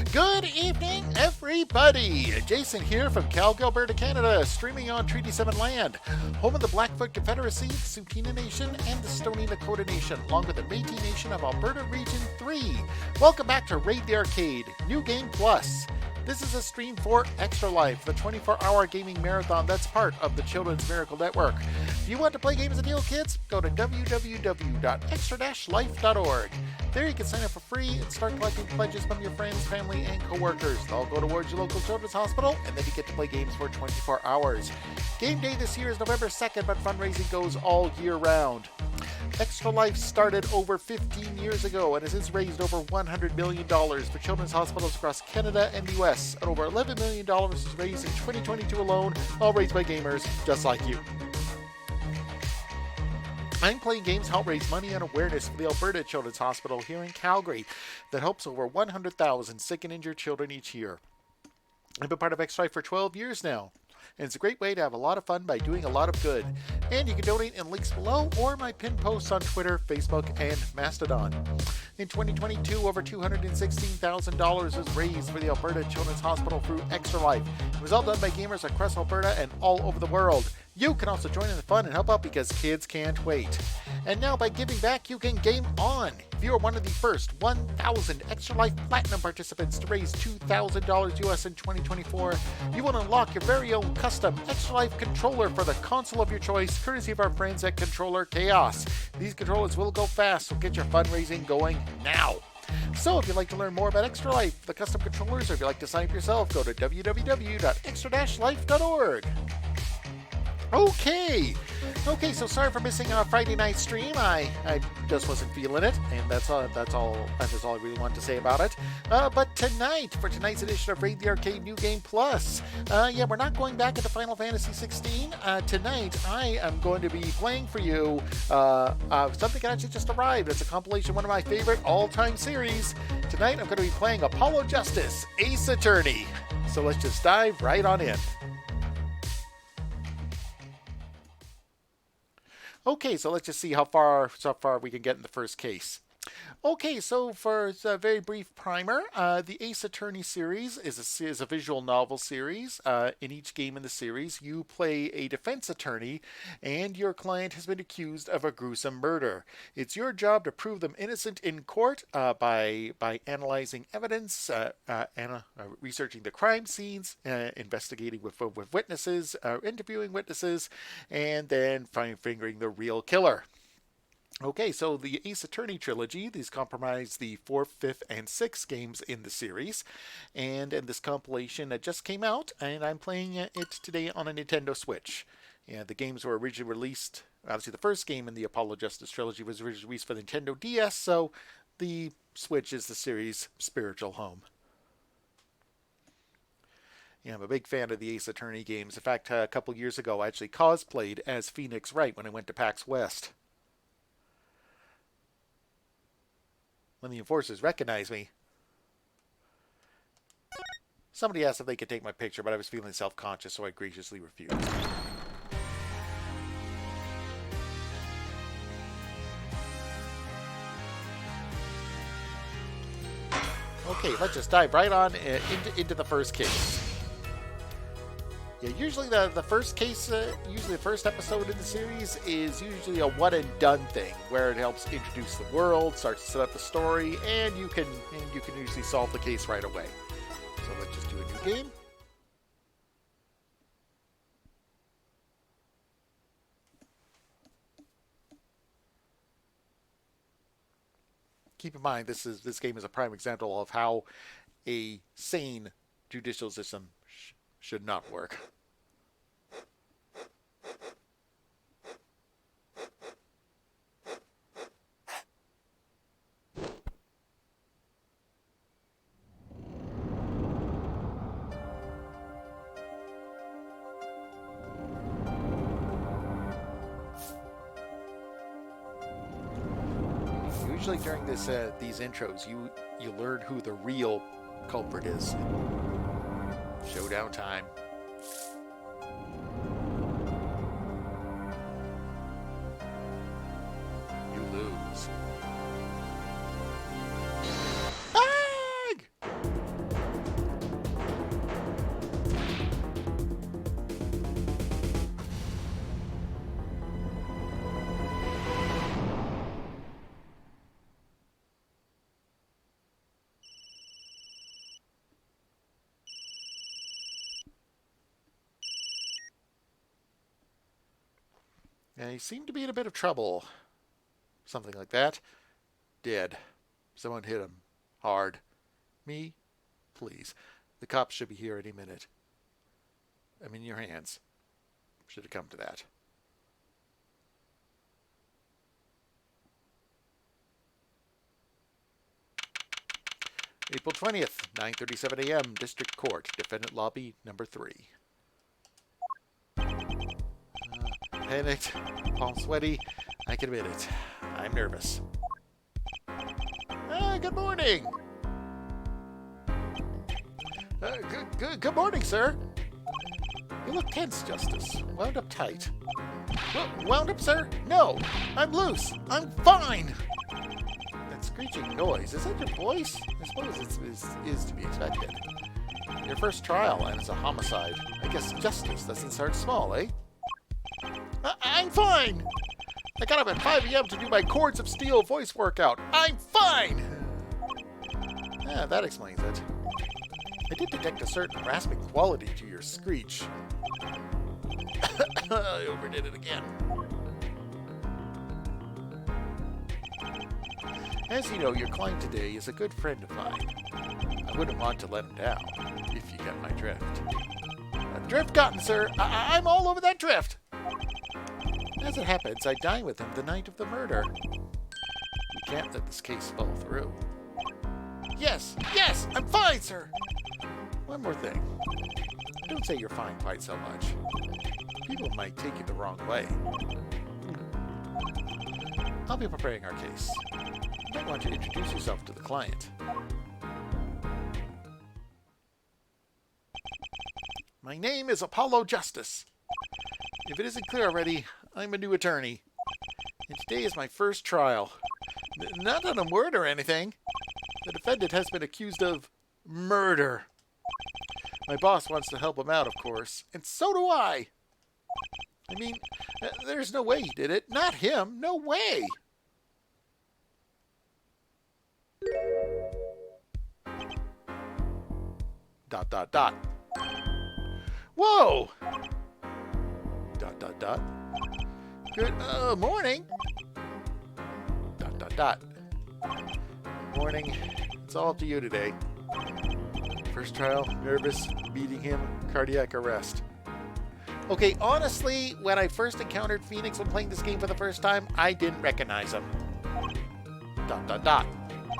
Good evening, everybody! Jason here from Calgary, Alberta, Canada, streaming on Treaty 7 land, home of the Blackfoot Confederacy, the Tsuu Nation, and the Stoney Nakoda Nation, along with the Métis Nation of Alberta Region 3. Welcome back to Raid the Arcade, New Game Plus. This is a stream for Extra Life, the 24-hour gaming marathon that's part of the Children's Miracle Network. If you want to play games and deal, kids, go to www.extra-life.org. There you can sign up for free and start collecting pledges from your friends, family, and coworkers. They'll all go towards your local children's hospital, and then you get to play games for 24 hours. Game day this year is November 2nd, but fundraising goes all year round. Extra Life started over 15 years ago and has since raised over $100 million for children's hospitals across Canada and the US, and over $11 million was raised in 2022 alone, all raised by gamers just like you. I'm playing games help raise money and awareness for the Alberta Children's Hospital here in Calgary that helps over 100,000 sick and injured children each year. I've been part of Extra Life for 12 years now, and it's a great way to have a lot of fun by doing a lot of good. And you can donate in links below or my pinned posts on Twitter, Facebook, and Mastodon. In 2022, over $216,000 was raised for the Alberta Children's Hospital through Extra Life. It was all done by gamers across Alberta and all over the world. You can also join in the fun and help out because kids can't wait. And now by giving back, you can game on. If you are one of the first 1,000 Extra Life Platinum participants to raise $2,000 US in 2024, you will unlock your very own custom Extra Life controller for the console of your choice, courtesy of our friends at Controller Chaos. These controllers will go fast, so get your fundraising going now. So if you'd like to learn more about Extra Life, the custom controllers, or if you'd like to sign up yourself, go to www.extra-life.org. Okay, so sorry for missing our Friday night stream. I just wasn't feeling it, and that's all I really wanted to say about it. But tonight, for tonight's edition of Raid the Arcade New Game Plus, we're not going back into Final Fantasy 16. Tonight, I am going to be playing for you something that actually just arrived. It's a compilation of one of my favorite all-time series. Tonight, I'm going to be playing Apollo Justice, Ace Attorney. So let's just dive right on in. Okay, so let's just see how far we can get in the first case. Okay, so for a very brief primer, the Ace Attorney series is a visual novel series. In each game in the series, you play a defense attorney, and your client has been accused of a gruesome murder. It's your job to prove them innocent in court by analyzing evidence, researching the crime scenes, investigating with witnesses, interviewing witnesses, and then fingering the real killer. Okay, so the Ace Attorney trilogy, these comprise the 4th, 5th, and 6th games in the series. And this compilation that just came out, and I'm playing it today on a Nintendo Switch. And the games were originally released, obviously the first game in the Apollo Justice trilogy was originally released for the Nintendo DS, so the Switch is the series' spiritual home. Yeah, I'm a big fan of the Ace Attorney games. In fact, a couple years ago, I actually cosplayed as Phoenix Wright when I went to PAX West. When the enforcers recognized me, somebody asked if they could take my picture, but I was feeling self-conscious, so I graciously refused. Okay, let's just dive right on into the first case. Yeah, usually the first case, usually the first episode in the series is usually a one and done thing, where it helps introduce the world, starts to set up the story, and you can usually solve the case right away. So let's just do a new game. Keep in mind, this game is a prime example of how a sane judicial system should not work. Usually during these intros, you learn who the real culprit is. Showdown time. You lose. Bang! He seemed to be in a bit of trouble. Something like that. Dead. Someone hit him. Hard. Me? Please. The cops should be here any minute. I'm in your hands. Should have come to that. April 20th, 9:37 a.m., District Court, Defendant Lobby, number 3. Panicked, palm sweaty. I can admit it. I'm nervous. Good morning. Good morning, sir. You look tense, Justice. Wound up tight. Wound up, sir? No, I'm loose. I'm fine. That screeching noise, is that your voice? I suppose it is to be expected. Your first trial, and it's a homicide. I guess justice doesn't start small, eh? I'm fine! I got up at 5 a.m. to do my Cords of Steel voice workout. I'm fine! Yeah, that explains it. I did detect a certain rasping quality to your screech. I overdid it again. As you know, your client today is a good friend of mine. I wouldn't want to let him down, if you get my drift. Drift gotten, sir. I'm all over that drift. As it happens, I dined with him the night of the murder. We can't let this case fall through. Yes, I'm fine, sir. One more thing. Don't say you're fine quite so much. People might take you the wrong way. I'll be preparing our case. You might want to introduce yourself to the client. My name is Apollo Justice. If it isn't clear already, I'm a new attorney. And today is my first trial. Not on a murder or anything. The defendant has been accused of murder. My boss wants to help him out, of course. And so do I. I mean, there's no way he did it. Not him. No way. Dot, dot, dot. Whoa! Dot, dot, dot. Good morning. Dot, dot, dot. Morning. It's all up to you today. First trial, nervous, beating him, cardiac arrest. Okay, honestly, when I first encountered Phoenix when playing this game for the first time, I didn't recognize him. Dot, dot, dot.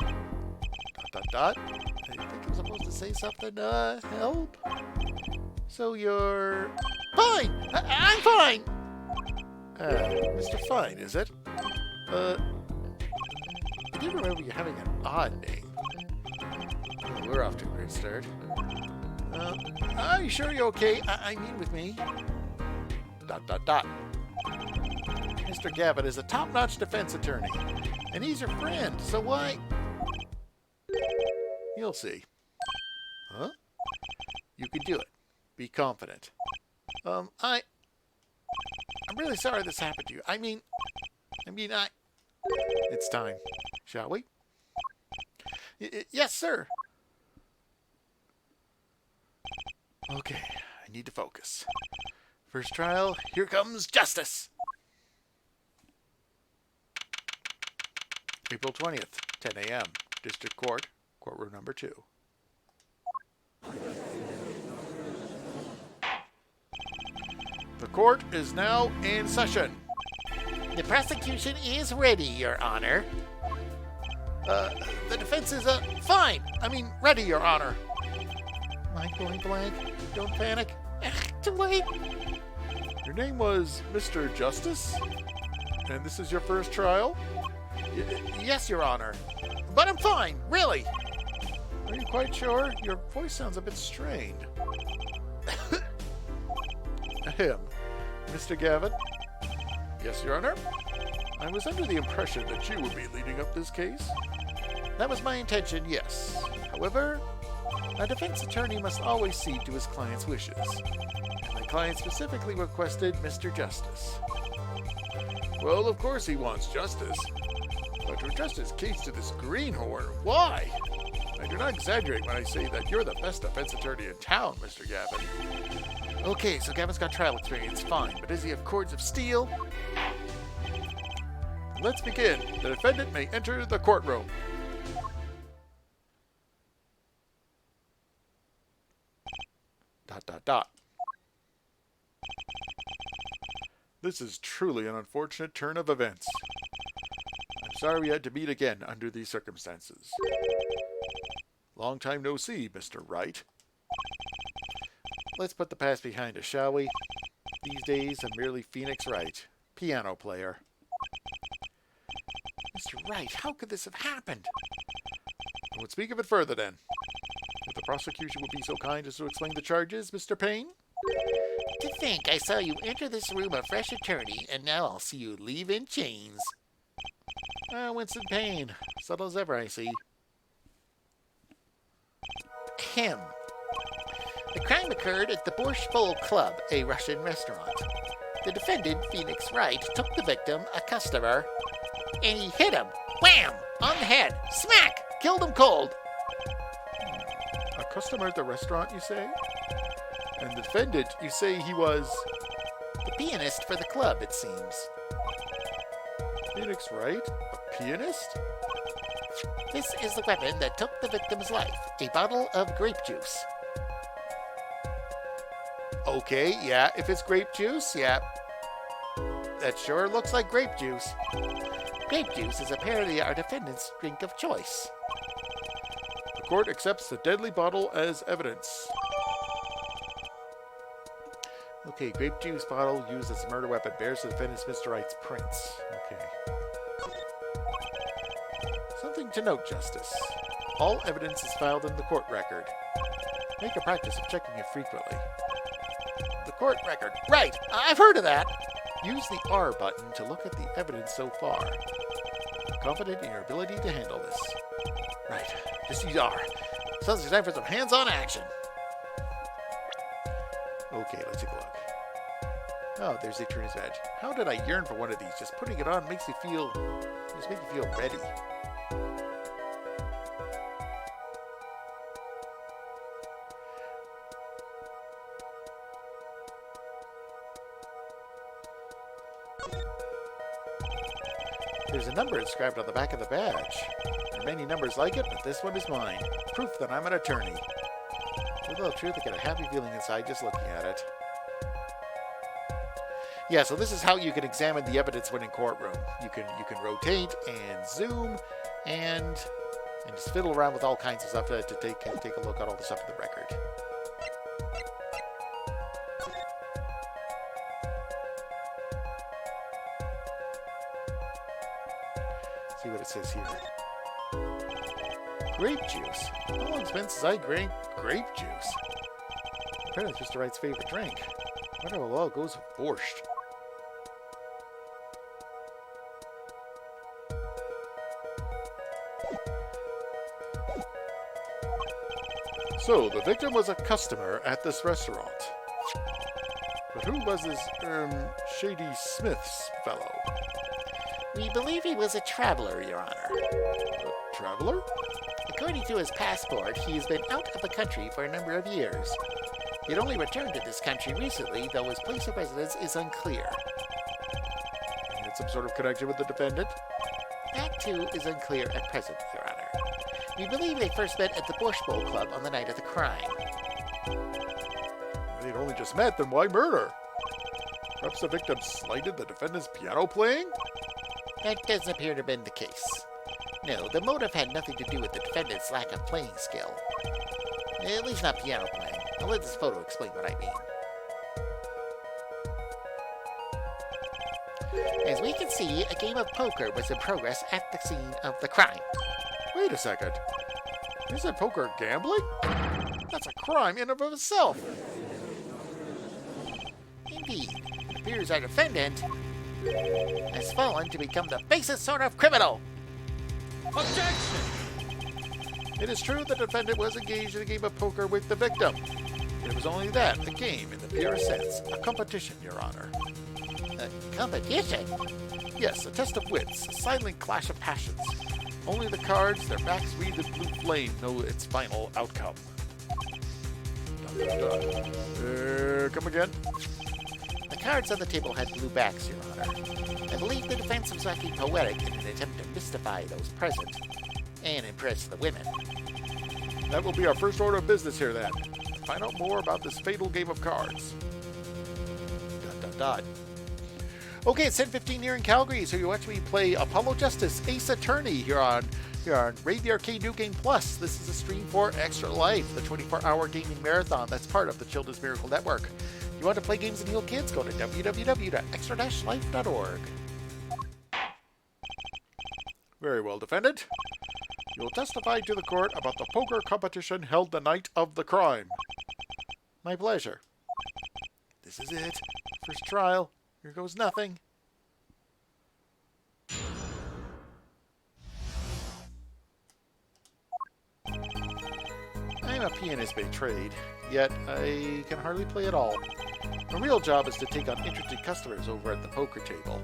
Dot, dot, dot. I think I'm supposed to say something, help? So you're... Fine! I'm fine! Mr. Fine, is it? I do remember you having an odd name. Oh, we're off to a great start. Are you sure you're okay? I mean with me. Dot, dot, dot. Mr. Gavin is a top-notch defense attorney. And he's your friend, so why... You'll see. Huh? You can do it. Be confident. I'm really sorry this happened to you. I mean, It's time. Shall we? Yes, sir. Okay, I need to focus. First trial, here comes justice. April 20th, 10 a.m., District Court, Courtroom number 2. The court is now in session. The prosecution is ready, Your Honor. The defense is, fine. Ready, Your Honor. Mind going blank? Don't panic. Too late. Your name was Mr. Justice? And this is your first trial? Yes, Your Honor. But I'm fine, really. Are you quite sure? Your voice sounds a bit strained. Ahem. Mr. Gavin? Yes, Your Honor? I was under the impression that you would be leading up this case. That was my intention, yes. However, a defense attorney must always cede to his client's wishes. And my client specifically requested Mr. Justice. Well, of course he wants justice. But to adjust his case to this greenhorn, why? I do not exaggerate when I say that you're the best defense attorney in town, Mr. Gavin. Okay, so Gavin's got trial experience, fine, but does he have cords of steel? Let's begin. The defendant may enter the courtroom. Dot, dot, dot. This is truly an unfortunate turn of events. I'm sorry we had to meet again under these circumstances. Long time no see, Mr. Wright. Let's put the past behind us, shall we? These days, I'm merely Phoenix Wright, piano player. Mr. Wright, how could this have happened? I won't speak of it further, then. If the prosecution would be so kind as to explain the charges, Mr. Payne? To think I saw you enter this room a fresh attorney, and now I'll see you leave in chains. Winston Payne. Subtle as ever, I see. Him. The crime occurred at the Borscht Bowl Club, a Russian restaurant. The defendant, Phoenix Wright, took the victim, a customer, and he hit him. Wham! On the head. Smack! Killed him cold. A customer at the restaurant, you say? And the defendant, you say he was... The pianist for the club, it seems. Phoenix Wright? A pianist? This is the weapon that took the victim's life. A bottle of grape juice. Okay, yeah, if it's grape juice, yeah. That sure looks like grape juice. Grape juice is apparently our defendant's drink of choice. The court accepts the deadly bottle as evidence. Okay, grape juice bottle used as a murder weapon bears the defendant's Mr. Wright's prints. Okay. Something to note, Justice. All evidence is filed in the court record. Make a practice of checking it frequently. The court record. Right! I've heard of that! Use the R button to look at the evidence so far. I'm confident in your ability to handle this. Right. Just use R. Sounds like time for some hands-on action. Okay, let's take a look. Oh, there's the attorney's badge. How did I yearn for one of these? Just putting it on makes me feel... just makes me feel ready. There's a number inscribed on the back of the badge. There are many numbers like it, but this one is mine. Proof that I'm an attorney. To tell the truth, I get a happy feeling inside just looking at it. Yeah, so this is how you can examine the evidence when in courtroom. You can rotate and zoom and just fiddle around with all kinds of stuff to take a look at all the stuff in the record. See what it says here. Grape juice. How long it's been since I drank grape juice? Apparently it's Mr. Wright's favorite drink. I wonder how well it goes with borscht. So, the victim was a customer at this restaurant. But who was this, Shady Smith's fellow? We believe he was a traveler, Your Honor. A traveler? According to his passport, he has been out of the country for a number of years. He had only returned to this country recently, though his place of residence is unclear. He had some sort of connection with the defendant? That, too, is unclear at present, Your Honor. We believe they first met at the Borscht Bowl Club on the night of the crime. If they'd only just met, then why murder? Perhaps the victim slighted the defendant's piano playing? That doesn't appear to have been the case. No, the motive had nothing to do with the defendant's lack of playing skill. At least not piano playing. I'll let this photo explain what I mean. As we can see, a game of poker was in progress at the scene of the crime. Wait a second. Isn't poker gambling? That's a crime in and of itself. Indeed. It appears our defendant has fallen to become the basest sort of criminal. Objection! It is true the defendant was engaged in a game of poker with the victim. It was only that, a game in the purest sense. A competition, Your Honor. A competition? Yes, a test of wits, a silent clash of passions. Only the cards, their backs wreathed in blue flame, know its final outcome. Come again? The cards on the table had blue backs, Your Honor. I believe the defense was acting poetic in an attempt to mystify those present and impress the women. That will be our first order of business here, then. Find out more about this fatal game of cards. ... Okay, it's 10:15 here in Calgary, so you're watching me play Apollo Justice Ace Attorney here on Raid the Arcade New Game Plus. This is a stream for Extra Life, the 24-hour gaming marathon that's part of the Children's Miracle Network. You want to play games and heal kids? Go to www.extra-life.org. Very well, defendant. You will testify to the court about the poker competition held the night of the crime. My pleasure. This is it. First trial. Here goes nothing. I'm a pianist by trade, yet I can hardly play at all. My real job is to take on interested customers over at the poker table.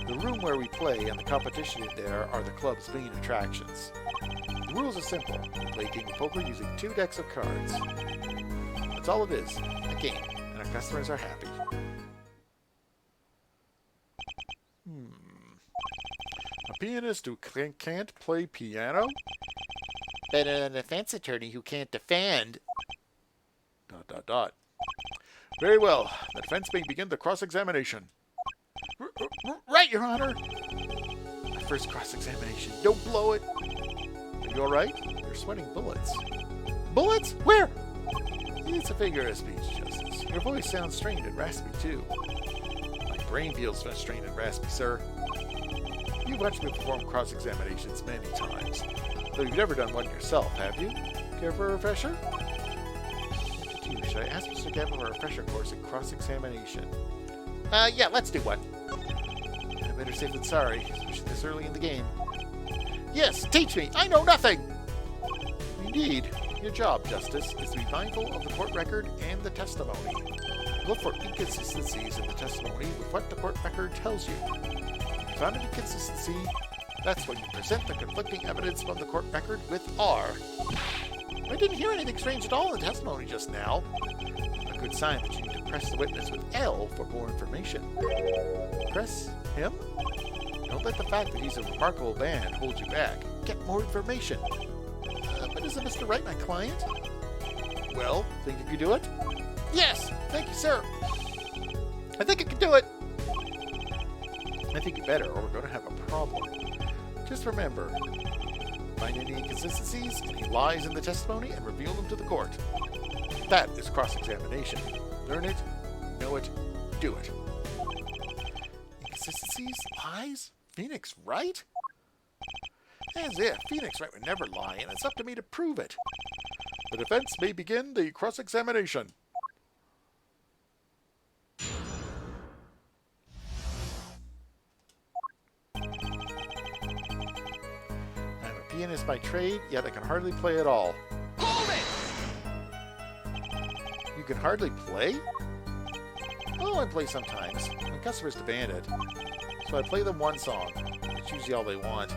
The room where we play and the competition in there are the club's main attractions. The rules are simple. We play a game of poker using 2 decks of cards. That's all it is, a game, and our customers are happy. A pianist who can't play piano? Better than a defense attorney who can't defend. ... Very well. The defense may begin the cross-examination. Right, Your Honor. My first cross-examination. Don't blow it. Are you all right? You're sweating bullets. Bullets? Where? It's a figure of speech, Justice. Your voice sounds strained and raspy, too. My brain feels strained and raspy, sir. You've watched me perform cross-examinations many times, though you've never done one yourself, have you? Care for a refresher? Should I ask Mr. Gavin for a refresher course in cross-examination? Yeah, let's do one. Better safe than sorry, especially this early in the game. Yes, teach me! I know nothing! Indeed. Your job, Justice, is to be mindful of the court record and the testimony. Look for inconsistencies in the testimony with what the court record tells you. If you found an inconsistency, that's when you present the conflicting evidence from the court record with R. I didn't hear anything strange at all in the testimony just now. A good sign that you need to press the witness with L for more information. Press him? Don't let the fact that he's a remarkable man hold you back. Get more information. But isn't Mr. Wright my client? Well, think you can do it? Yes! Thank you, sir! I think I can do it! I think you better, or we're going to have a problem. Just remember, find any inconsistencies, any lies in the testimony, and reveal them to the court. That is cross-examination. Learn it, know it, do it. Inconsistencies? Lies? Phoenix Wright? As if. Phoenix Wright would never lie, and it's up to me to prove it. The defense may begin the cross-examination. I'm a pianist by trade, yet I can hardly play at all. Hold it! You can hardly play? Oh, I play sometimes, when customers demand it. So I play them one song. It's usually all they want.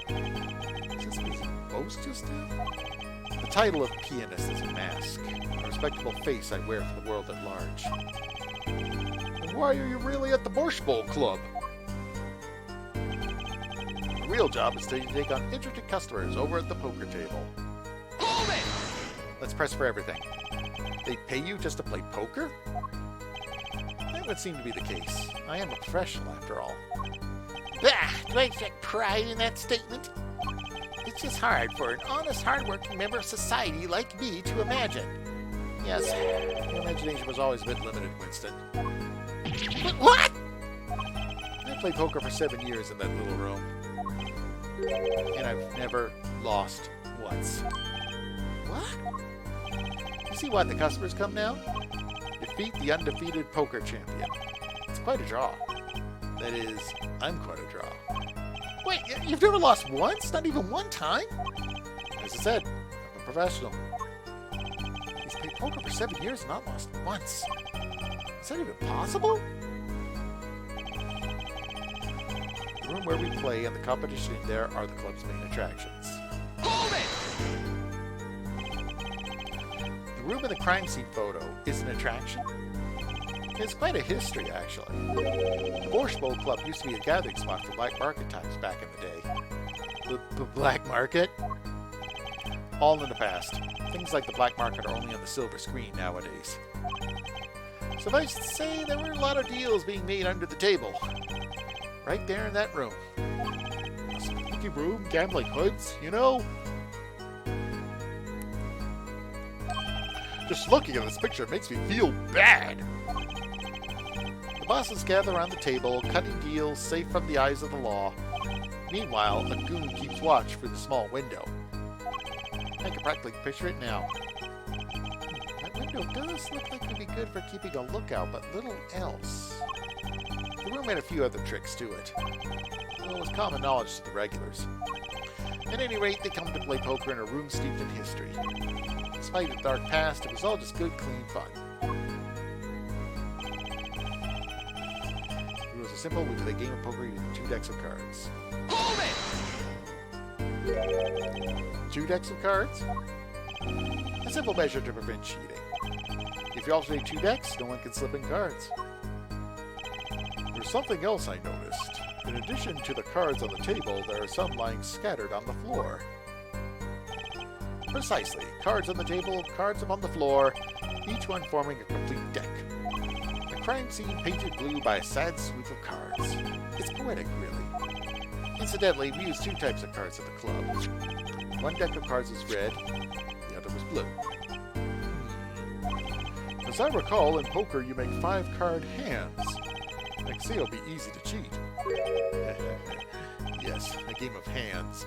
Is this music boast just now? The title of pianist is a mask, a respectable face I wear for the world at large. And why are you really at the Borscht Bowl Club? The real job is to take on interested customers over at the poker table. Hold it! Let's press for everything. They pay you just to play poker? That would seem to be the case. I am a professional, after all. Bah! Do I take pride in that statement? It's just hard for an honest, hard-working member of society like me to imagine. Yes, your imagination was always a bit limited, Winston. But what? I played poker for 7 years in that little room. And I've never lost once. What? You see why the customers come now? Defeat the undefeated poker champion. It's quite a draw. That is, I'm quite a draw. Wait, you've never lost once? Not even one time? As I said, I'm a professional. He's played poker for 7 years and not lost once. Is that even possible? The room where we play and the competition in there are the club's main attractions. Hold it! The room in the crime scene photo is an attraction. It's quite a history, actually. The Borscht Bowl Club used to be a gathering spot for black market times back in the day. The black market? All in the past. Things like the black market are only on the silver screen nowadays. Suffice to say, there were a lot of deals being made under the table. Right there in that room. A spooky room, gambling hoods, you know? Just looking at this picture makes me feel bad. The bosses gather around the table, cutting deals safe from the eyes of the law. Meanwhile, a goon keeps watch through the small window. I can practically picture it now. That window does look like it'd be good for keeping a lookout, but little else. The room had a few other tricks to it. Well, it was common knowledge to the regulars. At any rate, they come to play poker in a room steeped in history. Despite its dark past, it was all just good, clean fun. The rules are simple. We play a game of poker using 2 decks of cards. Hold it! 2 decks of cards? A simple measure to prevent cheating. If you alternate 2 decks, no one can slip in cards. There's something else I noticed. In addition to the cards on the table, there are some lying scattered on the floor. Precisely. Cards on the table, cards upon the floor, each one forming a complete deck. A crime scene painted blue by a sad sweep of cards. It's poetic, really. Incidentally, we use 2 types of cards at the club. One deck of cards is red, the other was blue. As I recall, in poker you make 5-card hands. I can see it'll be easy to cheat. Yes, a game of hands.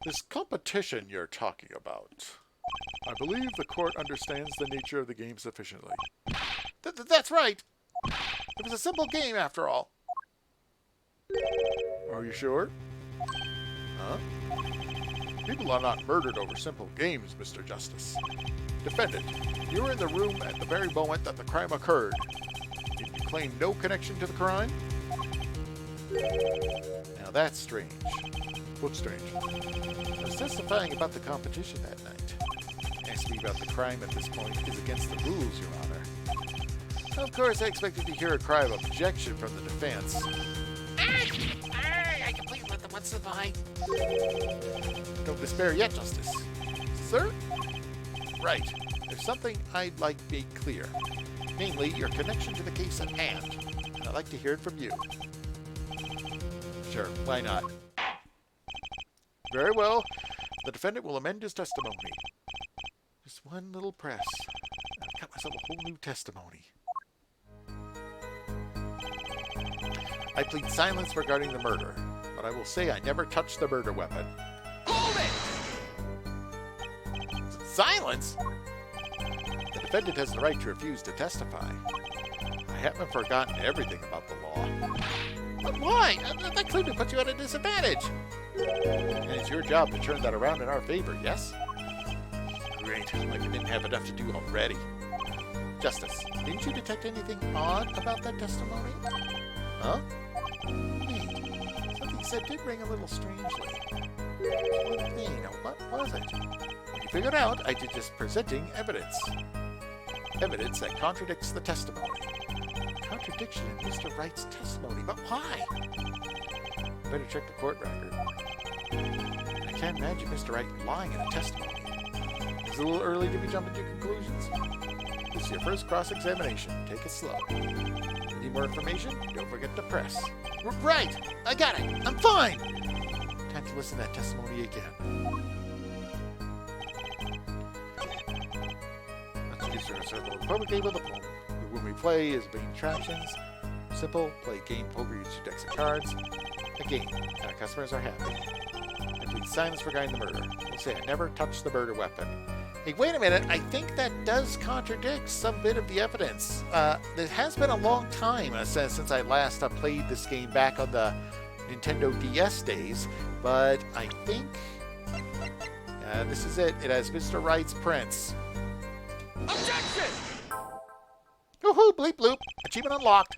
This competition you're talking about. I believe the court understands the nature of the game sufficiently. That's right! It was a simple game, after all. Are you sure? Huh? People are not murdered over simple games, Mr. Justice. Defendant, you were in the room at the very moment that the crime occurred. Did you claim no connection to the crime? Now that's strange. What's strange? I was testifying about the competition that night. Asking about the crime at this point is against the rules, Your Honor. Of course, I expected to hear a cry of objection from the defense. I completely let them once survive. Don't despair yet, Justice. Sir? Right. There's something I'd like made clear. Namely, your connection to the case at hand. And I'd like to hear it from you. Sure, why not? Very well. The defendant will amend his testimony. Just one little press. I've got myself a whole new testimony. I plead silence regarding the murder, but I will say I never touched the murder weapon. Hold it! Silence? The defendant has the right to refuse to testify. I haven't forgotten everything about the law. But why? That clearly puts you at a disadvantage. And it's your job to turn that around in our favor, yes? Great, like you didn't have enough to do already. Justice, didn't you detect anything odd about that testimony? Huh? Wait, something you said did ring a little strangely. One thing, now what was it? When you figured out, I did just presenting evidence. Evidence that contradicts the testimony. Contradiction in Mr. Wright's testimony, but why? Better check the court record. I can't imagine Mr. Wright lying in a testimony. It's a little early to be jumping to conclusions. This is your first cross-examination. Take it slow. Need more information? Don't forget to press. Right! I got it! I'm fine! Time to listen to that testimony again. Let's introduce ourselves to the public game of the poem. When we play is main attractions. Simple, play game poker, use 2 decks of cards. A game, and our customers are happy. And please silence regarding the murder. We'll say I never touched the murder weapon. Hey, wait a minute, I think that does contradict some bit of the evidence. It has been a long time since I last played this game back on the Nintendo DS days, but I think this is it. It has Mr. Wright's prints. Objection! Woohoo, bleep bloop. Achievement unlocked.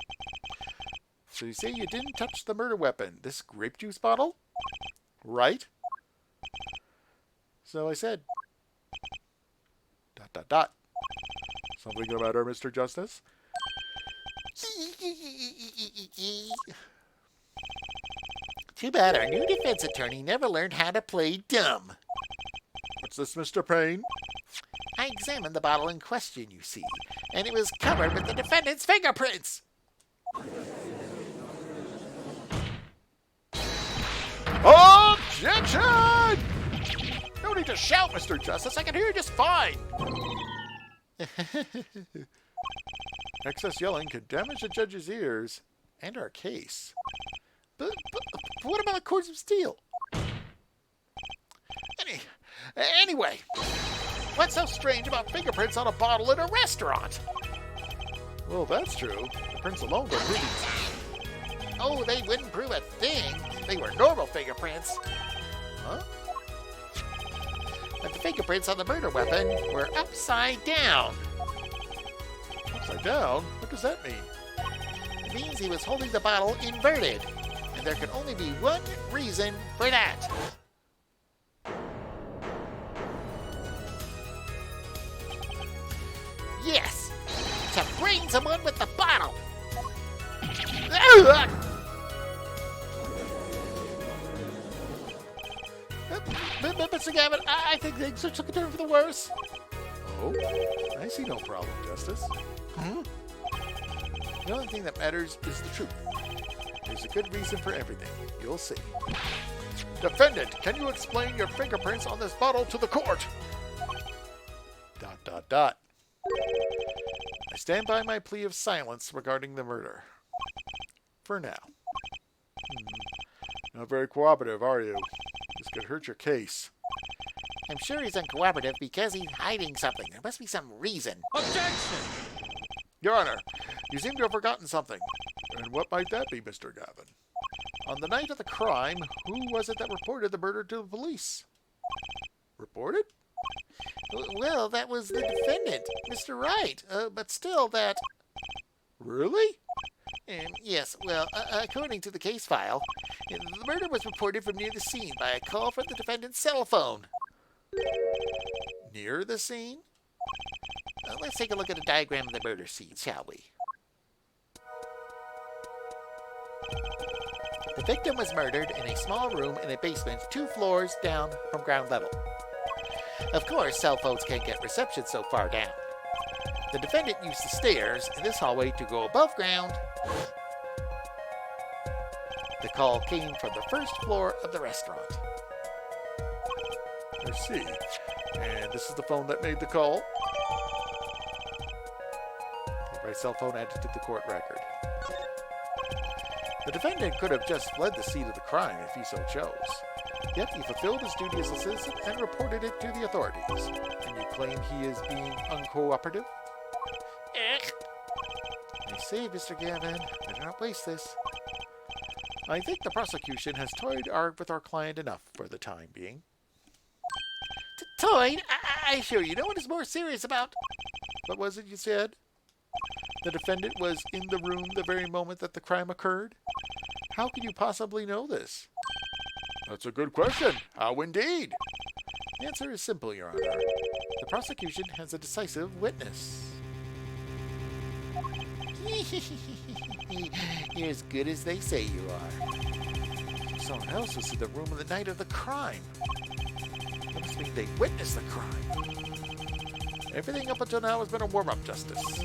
So you say you didn't touch the murder weapon. This grape juice bottle? Right? So I said, ... Something the matter, Mr. Justice? Too bad our new defense attorney never learned how to play dumb. What's this, Mr. Payne? I examined the bottle in question, you see, and it was covered with the defendant's fingerprints. Objection! No need to shout, Mr. Justice. I can hear you just fine. Excess yelling could damage the judge's ears and our case. But what about the cords of steel? Anyway, what's so strange about fingerprints on a bottle in a restaurant? Well, that's true. The prints alone don't prove it. Oh, they wouldn't prove a thing. They were normal fingerprints. Huh? But the fingerprints on the murder weapon were upside down. Upside down? What does that mean? It means he was holding the bottle inverted. And there can only be one reason for that. Yes! To brain someone with the bottle! Mr. Gavin, I think things are took a turn for the worse. Oh, I see no problem, Justice. The only thing that matters is the truth. There's a good reason for everything. You'll see. Defendant, can you explain your fingerprints on this bottle to the court? ... I stand by my plea of silence regarding the murder. For now. Not very cooperative, are you? This could hurt your case. I'm sure he's uncooperative because he's hiding something. There must be some reason. Objection! Your Honor, you seem to have forgotten something. And what might that be, Mr. Gavin? On the night of the crime, who was it that reported the murder to the police? Reported? Well, that was the defendant, Mr. Wright. But still, that... Really? Yes, well, according to the case file, the murder was reported from near the scene by a call from the defendant's cell phone. Near the scene? Let's take a look at a diagram of the murder scene, shall we? The victim was murdered in a small room in a basement 2 floors down from ground level. Of course, cell phones can't get reception so far down. The defendant used the stairs in this hallway to go above ground. The call came from the first floor of the restaurant. I see. And this is the phone that made the call? My cell phone added to the court record. The defendant could have just fled the scene of the crime if he so chose. Yet he fulfilled his duty as a citizen and reported it to the authorities. And you claim he is being uncooperative? I say, Mr. Gavin, better not waste this. I think the prosecution has toyed with our client enough for the time being. Toyed? I assure you, no one is more serious about... What was it you said? The defendant was in the room the very moment that the crime occurred? How can you possibly know this? That's a good question. How indeed? The answer is simple, Your Honor. The prosecution has a decisive witness. You're as good as they say you are. Someone else was in the room on the night of the crime. That must mean they witnessed the crime. Everything up until now has been a warm-up, Justice.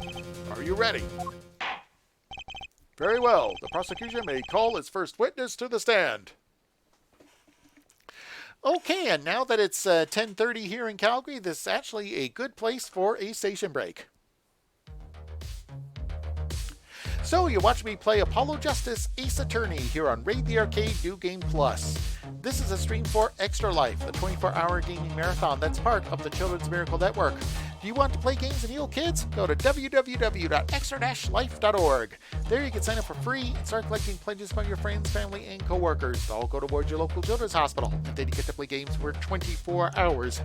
Are you ready? Very well. The prosecution may call its first witness to the stand. Okay, and now that it's 10:30 here in Calgary, this is actually a good place for a station break. So you watch me play Apollo Justice Ace Attorney here on Raid the Arcade New Game Plus. This is a stream for Extra Life, a 24-hour gaming marathon that's part of the Children's Miracle Network. Do you want to play games and heal kids? Go to www.extra-life.org. There you can sign up for free and start collecting pledges from your friends, family, and coworkers. They'll all go towards your local children's hospital. And then you get to play games for 24 hours.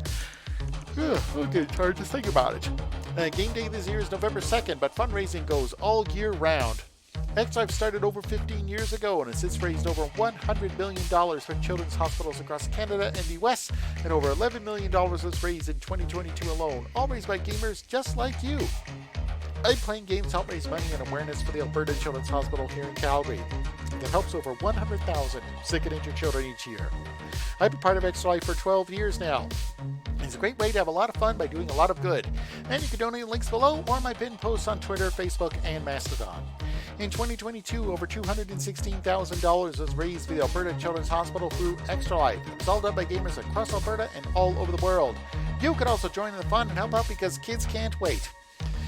Okay, it's hard to think about it. Game day this year is November 2nd, but fundraising goes all year round. Extra Life started over 15 years ago and has since raised over $100 million for children's hospitals across Canada and the US, and over $11 million was raised in 2022 alone, all raised by gamers just like you. Playing games help raise money and awareness for the Alberta Children's Hospital here in Calgary that helps over 100,000 sick and injured children each year. I've been part of Extra Life for 12 years now. It's a great way to have a lot of fun by doing a lot of good. And you can donate in links below or my pinned posts on Twitter, Facebook, and Mastodon. In 2022, over $216,000 was raised for the Alberta Children's Hospital through Extra Life. It's all done by gamers across Alberta and all over the world. You can also join in the fun and help out because kids can't wait.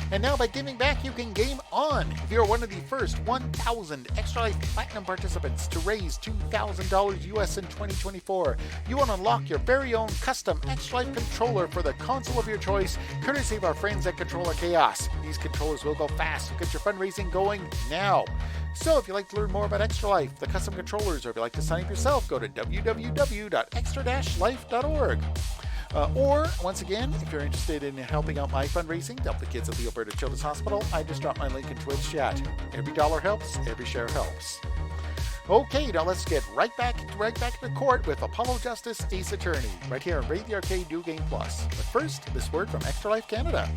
And now by giving back, you can game on. If you're one of the first 1,000 Extra Life Platinum participants to raise $2,000 US in 2024, you will unlock your very own custom Extra Life controller for the console of your choice, courtesy of our friends at Controller Chaos. These controllers will go fast, so get your fundraising going now. So if you'd like to learn more about Extra Life, the custom controllers, or if you'd like to sign up yourself, go to www.extra-life.org. Or, once again, if you're interested in helping out my fundraising to help the kids at the Alberta Children's Hospital, I just dropped my link in Twitch chat. Every dollar helps, every share helps. Okay, now let's get right back to court with Apollo Justice Ace Attorney, right here on Raid the Arcade New Game Plus. But first, this word from Extra Life Canada.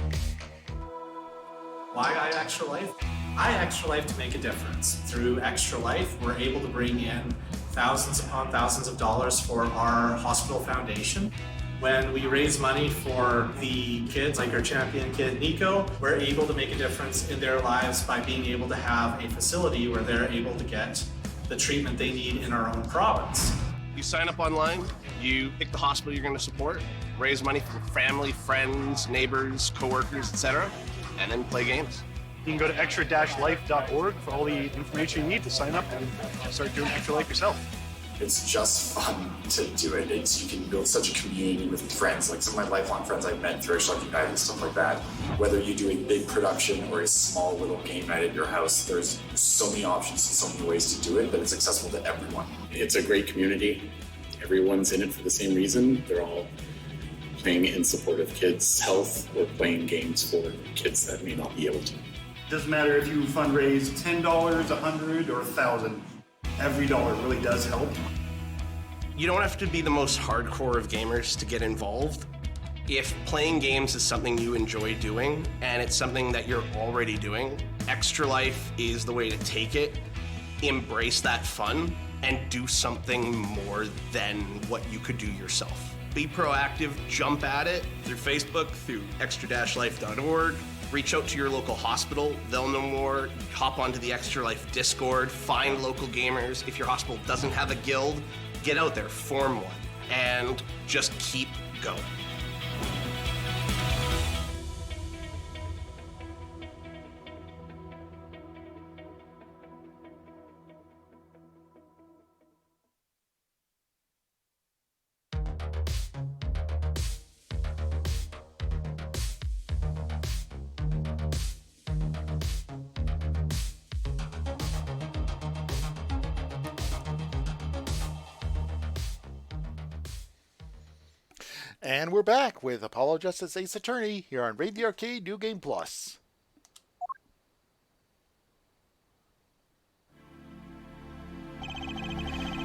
Why I Extra Life? I Extra Life to make a difference. Through Extra Life, we're able to bring in thousands upon thousands of dollars for our hospital foundation. When we raise money for the kids, like our champion kid Nico, we're able to make a difference in their lives by being able to have a facility where they're able to get the treatment they need in our own province. You sign up online, you pick the hospital you're going to support, raise money for family, friends, neighbors, coworkers, etc., and then play games. You can go to extra-life.org for all the information you need to sign up and start doing Extra Life yourself. It's just fun to do it. You can build such a community with friends, like some of my lifelong friends I've met through Extra Life United and stuff like that. Whether you do a big production or a small little game night at your house, there's so many options and so many ways to do it that it's accessible to everyone. It's a great community. Everyone's in it for the same reason. They're all playing in support of kids' health or playing games for kids that may not be able to. Doesn't matter if you fundraise $10, $100, or $1,000. Every dollar really does help. You don't have to be the most hardcore of gamers to get involved. If playing games is something you enjoy doing, and it's something that you're already doing, Extra Life is the way to take it, embrace that fun, and do something more than what you could do yourself. Be proactive, jump at it through Facebook, through extra-life.org. Reach out to your local hospital. They'll know more. Hop onto the Extra Life Discord. Find local gamers. If your hospital doesn't have a guild, get out there, form one, and just keep going. And we're back with Apollo Justice Ace Attorney here on Raid the Arcade New Game Plus.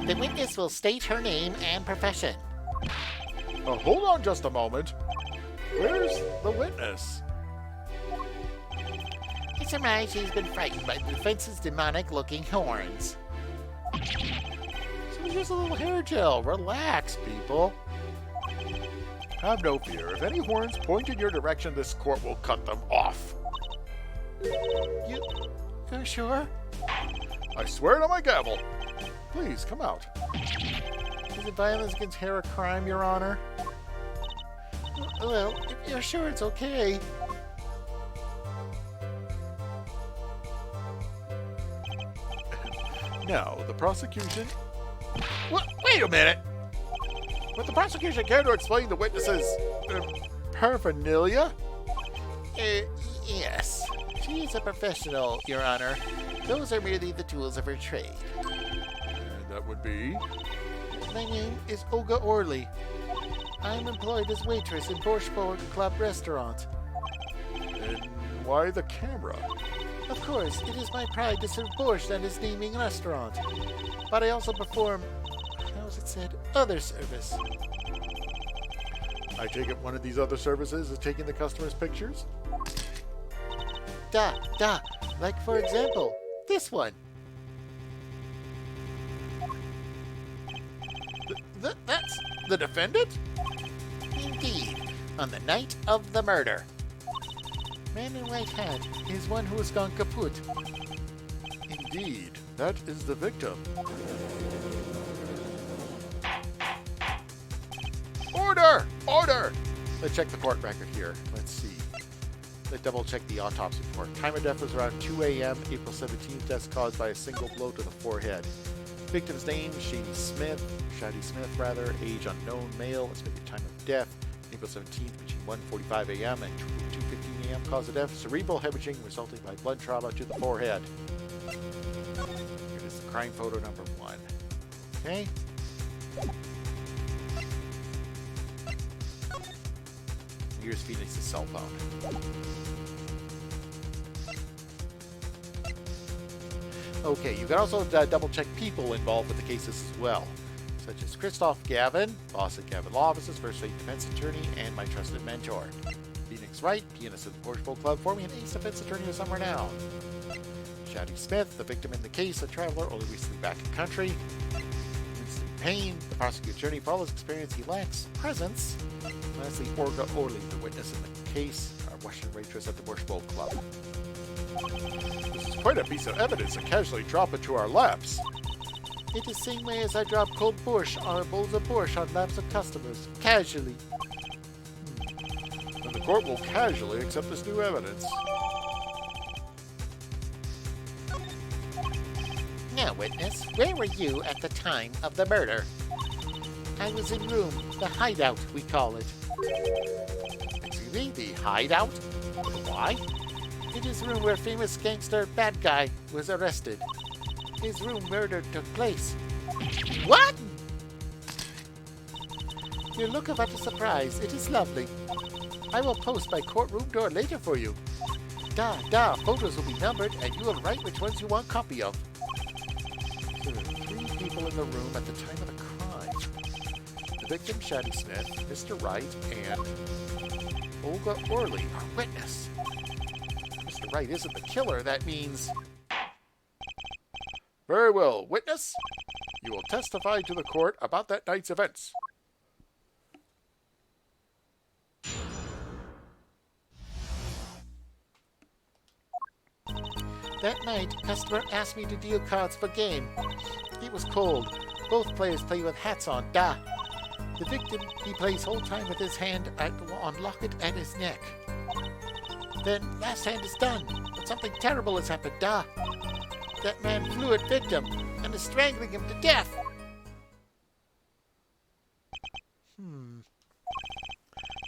The witness will state her name and profession. Hold on just a moment. Where's the witness? It's surmised she's been frightened by the defense's demonic-looking horns. So it's just a little hair gel. Relax, people. Have no fear. If any horns point in your direction, this court will cut them off. You're sure? I swear to my gavel. Please, come out. Is it violence against hair a crime, Your Honor? Well, if you're sure it's okay. Now, the prosecution... Wait a minute! Would the prosecution care to explain the witness's paraphernalia? Yes. She is a professional, Your Honor. Those are merely the tools of her trade. And that would be? My name is Olga Orley. I'm employed as waitress in Borshborg Club Restaurant. And why the camera? Of course, it is my pride to serve borscht at his naming restaurant. But I also perform, how is it said, other service. I take it one of these other services is taking the customer's pictures? Da. Like, for example, this one. That's the defendant? Indeed, on the night of the murder. Man in white hat is one who has gone kaput. Indeed, that is the victim. Order! Order! Let's check the court record here. Let's see. Let's double check the autopsy report. Time of death was around 2 a.m. April 17th. Death caused by a single blow to the forehead. Victim's name, Shady Smith, age unknown, male. Estimated time of death, April 17th, between 1:45 a.m. and 2:15 a.m. Cause of death, cerebral hemorrhaging resulting by blood trauma to the forehead. Here is the crime photo number 1. Okay. Here's Phoenix's cell phone. Okay, you can also double check people involved with the cases as well, such as Christoph Gavin, boss at Gavin Law Offices, First State Defense Attorney, and my trusted mentor. Phoenix Wright, pianist at the Borscht Club, forming an ace defense attorney of some renown. Shady Smith, the victim in the case, a traveler only recently back in country. Winston Payne, the prosecuting attorney, for all his experience, he lacks presence. Lastly, Olga Orley, the witness in the case, our Russian waitress at the Borscht Club. This is quite a piece of evidence to casually drop into our laps. It is the same way as I drop cold borscht or bowls of borscht on laps of customers, casually. And the court will casually accept this new evidence. Now, witness, where were you at the time of the murder? I was in room, the hideout, we call it. Excuse me, the hideout? Why? It is room where famous gangster bad guy was arrested. His room murder took place. What? Your look of utter surprise, it is lovely. I will post my courtroom door later for you. Photos will be numbered and you will write which ones you want copy of. So there are 3 people in the room at the time of the crime. The victim, Shady Smith, Mr. Wright, and Olga Orley, our witness. Mr. Wright isn't the killer, that means... Very well, witness. You will testify to the court about that night's events. That night, customer asked me to deal cards for game. It was cold. Both players play with hats on, The victim, he plays whole time with his hand on locket at his neck. Then, last hand is done, but something terrible has happened, That man flew at victim and is strangling him to death.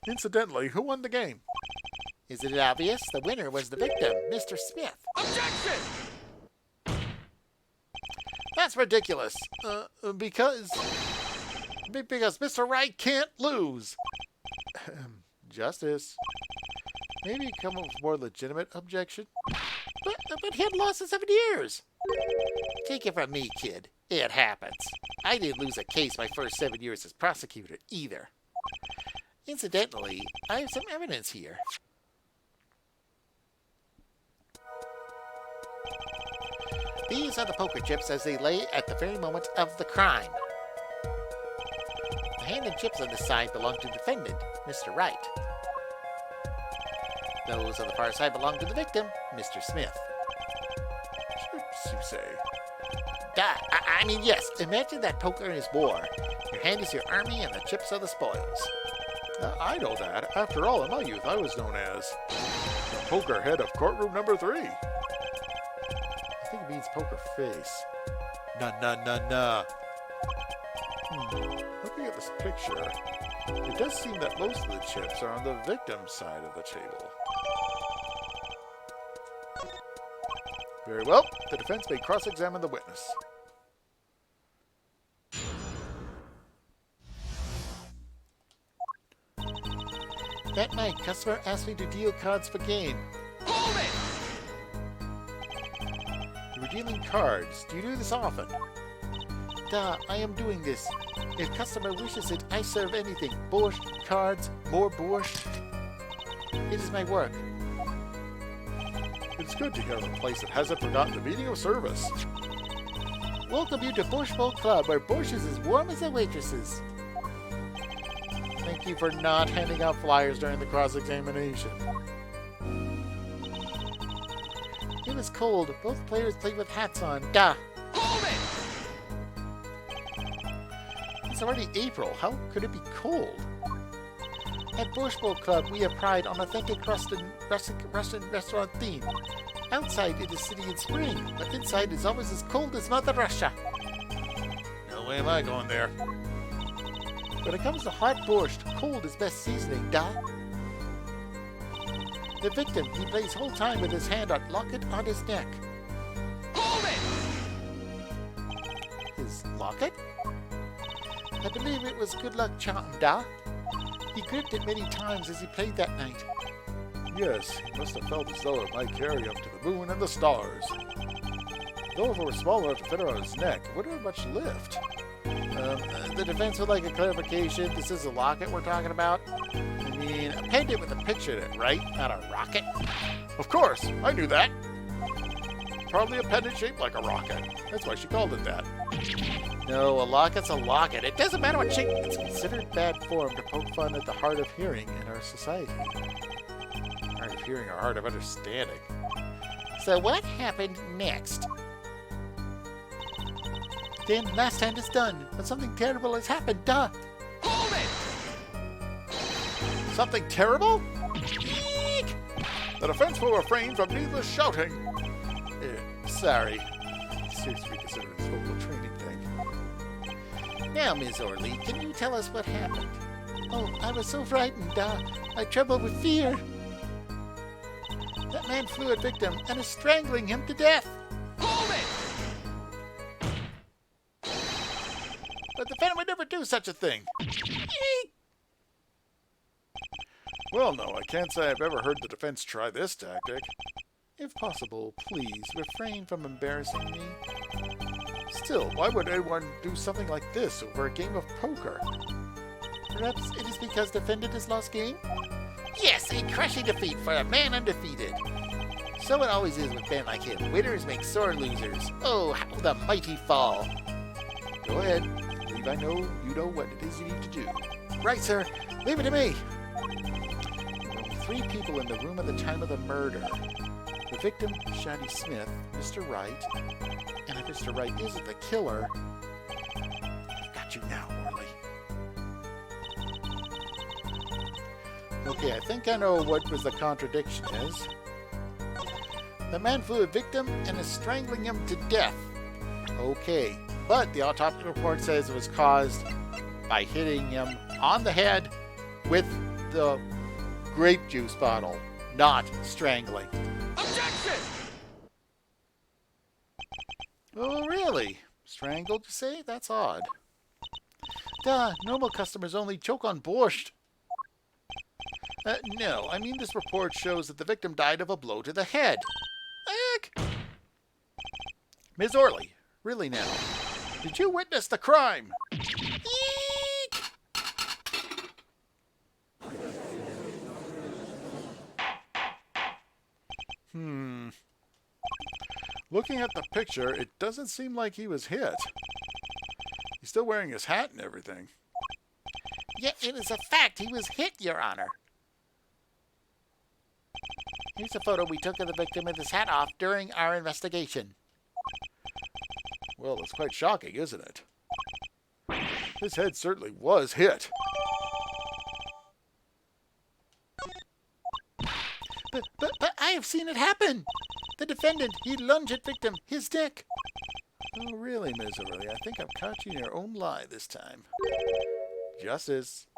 Incidentally, who won the game? Isn't it obvious? The winner was the victim, Mr. Smith. Objection! That's ridiculous. Because Mr. Wright can't lose. Justice. Maybe come up with a more legitimate objection. But he had lost in 7 years. Take it from me, kid. It happens. I didn't lose a case my first 7 years as prosecutor, either. Incidentally, I have some evidence here. These are the poker chips as they lay at the very moment of the crime. The hand and chips on this side belong to the defendant, Mr. Wright. Those on the far side belong to the victim, Mr. Smith. Chips, you say? I mean, yes, imagine that poker is war. Your hand is your army and the chips are the spoils. I know that. After all, in my youth, I was known as the poker head of courtroom number 3. I think it means poker face. Nah. Looking at this picture, it does seem that most of the chips are on the victim's side of the table. Very well. The defense may cross-examine the witness. That night, customer asked me to deal cards for game. Hold it! dealing cards. Do you do this often? Duh, I am doing this. If customer wishes it, I serve anything. Borscht, cards, more borscht. It is my work. It's good to get a place that hasn't forgotten the meaning of service. Welcome you to Borscht Bowl Club, where borscht is as warm as the waitresses. Thank you for not handing out flyers during the cross-examination. It was cold. Both players played with hats on. Duh. It's already April. How could it be cold? At Borscht Bowl Club, we have pride on authentic Russian restaurant theme. Outside it is city in spring, but inside is always as cold as Mother Russia. No way am I going there. When it comes to hot borscht, cold is best seasoning, duh. The victim, he plays whole time with his hand on locket on his neck. His locket? I believe it was good luck charm, duh. He gripped it many times as he played that night. Yes, he must have felt as though it might carry him to the moon and the stars. Though if it were small enough to fit around his neck, it wouldn't have much lift. The defense would like a clarification. This is a locket we're talking about. I mean, a pendant with a picture in it, right? Not a rocket. Of course, I knew that. Probably a pendant shaped like a rocket. That's why she called it that. No, a locket's a locket. It doesn't matter what shape. It's considered bad form to poke fun at the heart of hearing in our society. Hard of hearing or hard of understanding. So what happened next? Then last hand is done, but something terrible has happened, duh. Hold it! Something terrible? Eek! The defense will refrain from needless shouting. Sorry. Seriously reconsider this vocal training thing. Now, Ms. Orley, can you tell us what happened? Oh, I was so frightened, duh. I trembled with fear. That man flew at victim and is strangling him to death. Hold it! The defendant would never do such a thing. Eek! Well, no, I can't say I've ever heard the defense try this tactic. If possible, please refrain from embarrassing me. Still, why would anyone do something like this over a game of poker? Perhaps it is because defendant has lost game? Yes, a crushing defeat for a man undefeated. So it always is with men like him. Winners make sore losers. Oh, how the mighty fall. Go ahead. I believe I know you know what it is you need to do. Right, sir. Leave it to me. There were only 3 people in the room at the time of the murder. The victim, Shady Smith, Mr. Wright, and if Mr. Wright isn't the killer, I've got you now, Orley. Okay, I think I know what was the contradiction is. The man flew a victim and is strangling him to death. Okay, but the autopsy report says it was caused by hitting him on the head with the grape juice bottle, not strangling. Objection! Oh, really? Strangled, you say? That's odd. Duh, normal customers only choke on borscht. No, I mean this report shows that the victim died of a blow to the head. Eek! Ms. Orley, really now, did you witness the crime? Eek! Looking at the picture, it doesn't seem like he was hit. He's still wearing his hat and everything. Yet it is a fact he was hit, Your Honor. Here's a photo we took of the victim with his hat off during our investigation. Well, it's quite shocking, isn't it? His head certainly was hit. But I have seen it happen. The defendant, he lunged at victim, his neck. Oh, really, Ms. Orley? I think I've caught you in your own lie this time. Justice.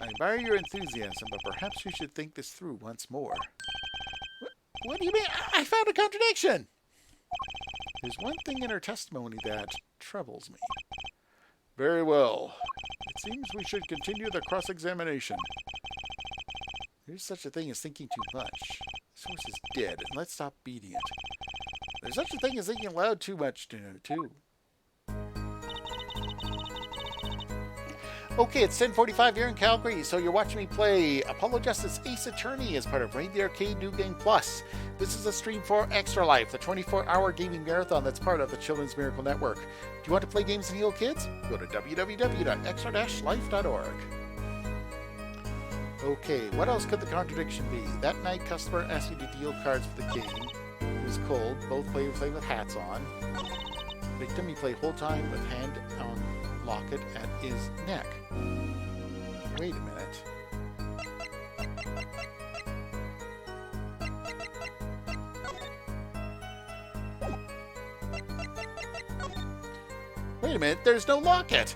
I admire your enthusiasm, but perhaps you should think this through once more. What do you mean? I found a contradiction. There's one thing in her testimony that troubles me. Very well. It seems we should continue the cross-examination. There's such a thing as thinking too much. This horse is dead, and let's stop beating it. There's such a thing as thinking aloud too much, too. Okay, it's 10:45 here in Calgary, so you're watching me play Apollo Justice Ace Attorney as part of Raid the Arcade New Game Plus. This is a stream for Extra Life, the 24-hour gaming marathon that's part of the Children's Miracle Network. Do you want to play games and heal kids? Go to www.extra-life.org. Okay, what else could the contradiction be? That night, customer asked you to deal cards for the game. It was cold. Both players play with hats on. Victim, you play whole time with hand on locket at his neck. Wait a minute. Wait a minute, there's no locket!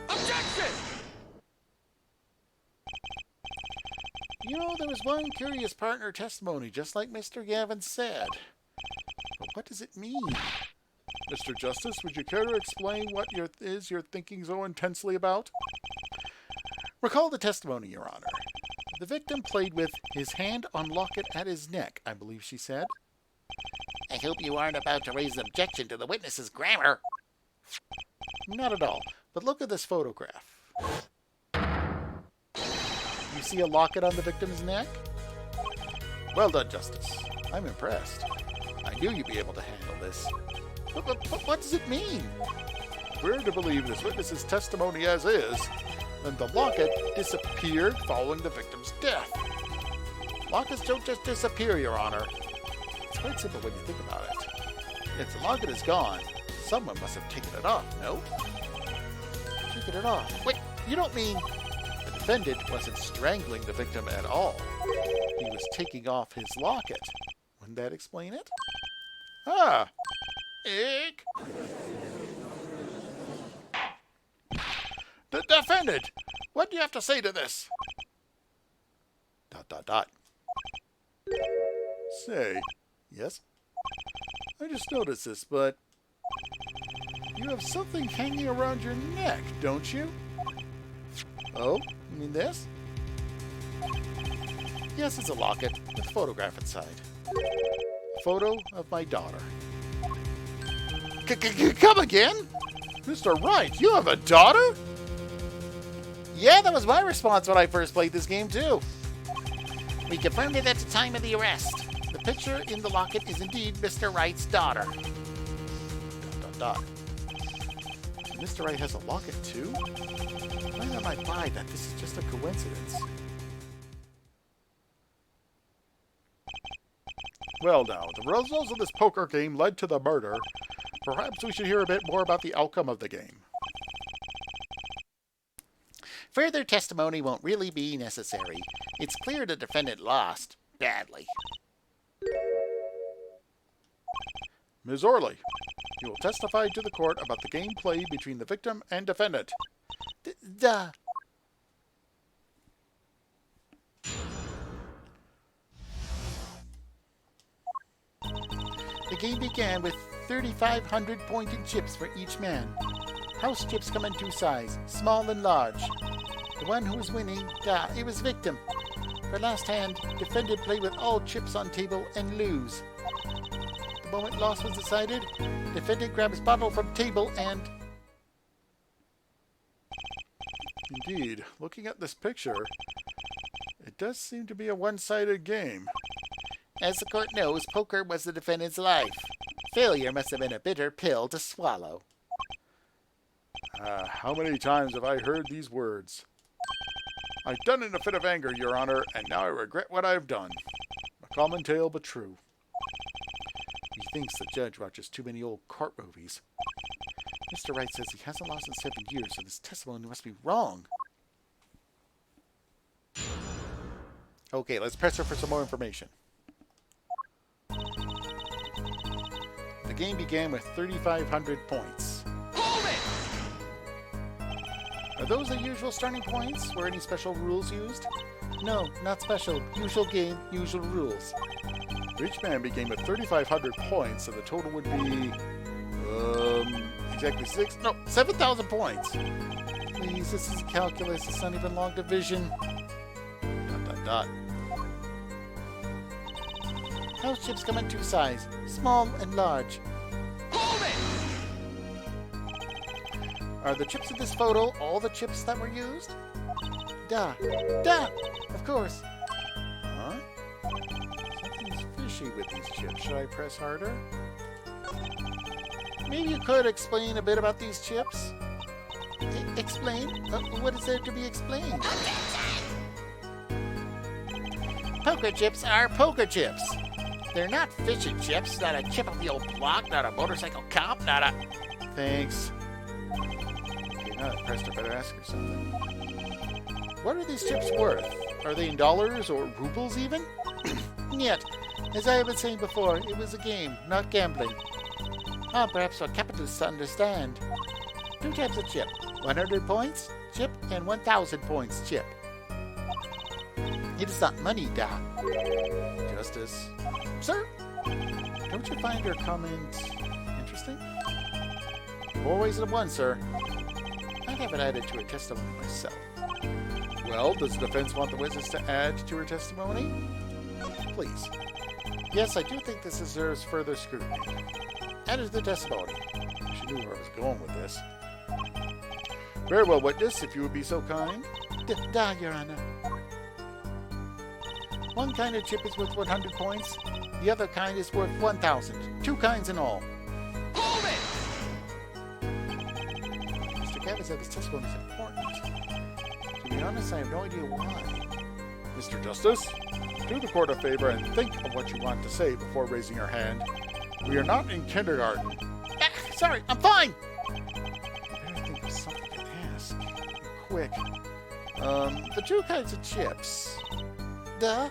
Objection! You know, there was one curious partner testimony, just like Mr. Gavin said. But what does it mean? Mr. Justice, would you care to explain what you're thinking so intensely about? Recall the testimony, Your Honor. The victim played with his hand on locket at his neck, I believe she said. I hope you aren't about to raise an objection to the witness's grammar. Not at all, but look at this photograph. You see a locket on the victim's neck? Well done, Justice. I'm impressed. I knew you'd be able to handle this. But what does it mean? If we're to believe this witness's testimony as is, then the locket disappeared following the victim's death. Lockets don't just disappear, Your Honor. It's quite simple when you think about it. If the locket is gone, someone must have taken it off, no? Taken it off? Wait, you don't mean... The defendant wasn't strangling the victim at all. He was taking off his locket. Wouldn't that explain it? Ah! Eek! The defendant! What do you have to say to this? ... Say, yes? I just noticed this, but... You have something hanging around your neck, don't you? Oh, you mean this? Yes, it's a locket with a photograph inside. A photo of my daughter. Come again? Mr. Wright, you have a daughter? Yeah, that was my response when I first played this game, too. We confirmed it at the time of the arrest. The picture in the locket is indeed Mr. Wright's daughter. ... Mr. Wright has a locket, too? Why am I buy that this is just a coincidence? Well now, the results of this poker game led to the murder. Perhaps we should hear a bit more about the outcome of the game. Further testimony won't really be necessary. It's clear the defendant lost badly. Ms. Orley, you will testify to the court about the game played between the victim and defendant. Duh. The game began with 3,500 pointed chips for each man. House chips come in two sizes, small and large. The one who was winning, it was victim. For last hand, defendant played with all chips on table and lose. The moment loss was decided, defendant grabbed his bottle from table and... Indeed, looking at this picture, it does seem to be a one-sided game. As the court knows, poker was the defendant's life. Failure must have been a bitter pill to swallow. How many times have I heard these words? I've done it in a fit of anger, Your Honor, and now I regret what I've done. A common tale, but true. He thinks the judge watches too many old court movies. Mr. Wright says he hasn't lost in 7 years, so this testimony must be wrong. Okay, let's press her for some more information. The game began with 3,500 points. Hold it! Are those the usual starting points? Were any special rules used? No, not special. Usual game, usual rules. Each man began with 3,500 points, so the total would be... exactly 7,000 points. Please, this is calculus. It's not even long division. ... House chips come in two sizes, small and large. Are the chips in this photo all the chips that were used? Duh. Duh! Of course. Huh? Something's fishy with these chips. Should I press harder? Maybe you could explain a bit about these chips? Explain? What is there to be explained? Poker chips are poker chips. They're not fish and chips, not a chip on the old block, not a motorcycle cop, not a... Thanks. Okay, now that pressed, I better ask her something. What are these chips worth? Are they in dollars or rubles even? Yet, as I have been saying before, it was a game, not gambling. Ah, perhaps for capitalists to understand. 2 types of chip. 100 points chip and 1,000 points chip. It is not money, da. Justice. Sir? Don't you find your comment interesting? More ways than one, sir. I'd have it added to her testimony myself. Well, does the defense want the witness to add to her testimony? Please. Yes, I do think this deserves further scrutiny. Added to the testimony. She knew where I was going with this. Very well, witness, if you would be so kind. Da, Your Honor. One kind of chip is worth 100 points. The other kind is worth 1,000. 2 kinds in all. Hold it! Mr. Gavin said this testimony is important. To be honest, I have no idea why. Mr. Justice, do the court a favor and think of what you want to say before raising your hand. We are not in kindergarten. Sorry, I'm fine! I better think of something to ask. Quick. The 2 kinds of chips. Duh.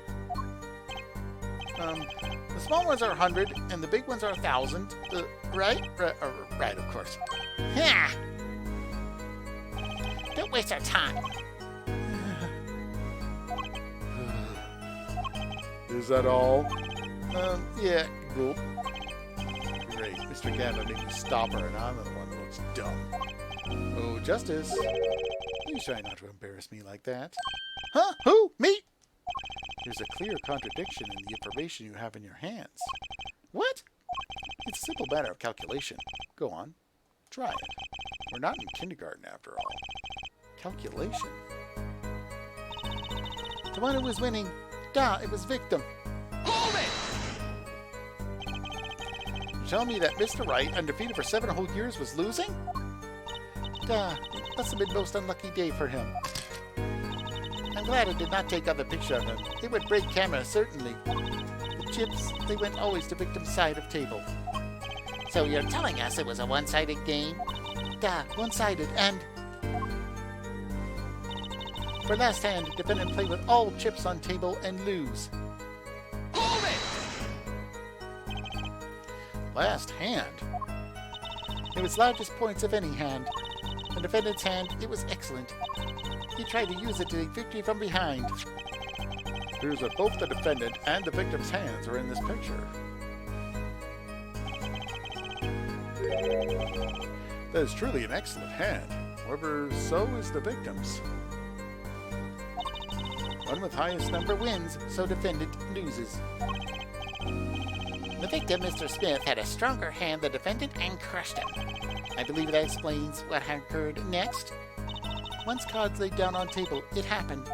The small ones are 100, and the big ones are 1,000. Right? Right, of course. Ha! Don't waste our time. Is that all? Yeah. Cool. Great. Mr. Gavin made me stop her, and I'm the one that looks dumb. Oh, Justice. Please try not to embarrass me like that. Huh? Who? Me? There's a clear contradiction in the information you have in your hands. What? It's a simple matter of calculation. Go on. Try it. We're not in kindergarten after all. Calculation. The one who was winning. Duh, it was victim. Hold it! You tell me that Mr. Wright, undefeated for 7 whole years, was losing? Duh, must have been most unlucky day for him. I'm glad I did not take other picture of him. It would break camera, certainly. The chips, they went always to victim's side of table. So you're telling us it was a one-sided game? Duh, one-sided, and... For last hand, defendant play with all chips on table and lose. Hold it! Last hand? It was largest points of any hand. The defendant's hand, it was excellent. He tried to use it to take victory from behind. It appears that both the defendant and the victim's hands are in this picture. That is truly an excellent hand. However, so is the victim's. One with highest number wins, so defendant loses. The victim, Mr. Smith, had a stronger hand than defendant and crushed him. I believe that explains what occurred next. Once cards laid down on table, it happened.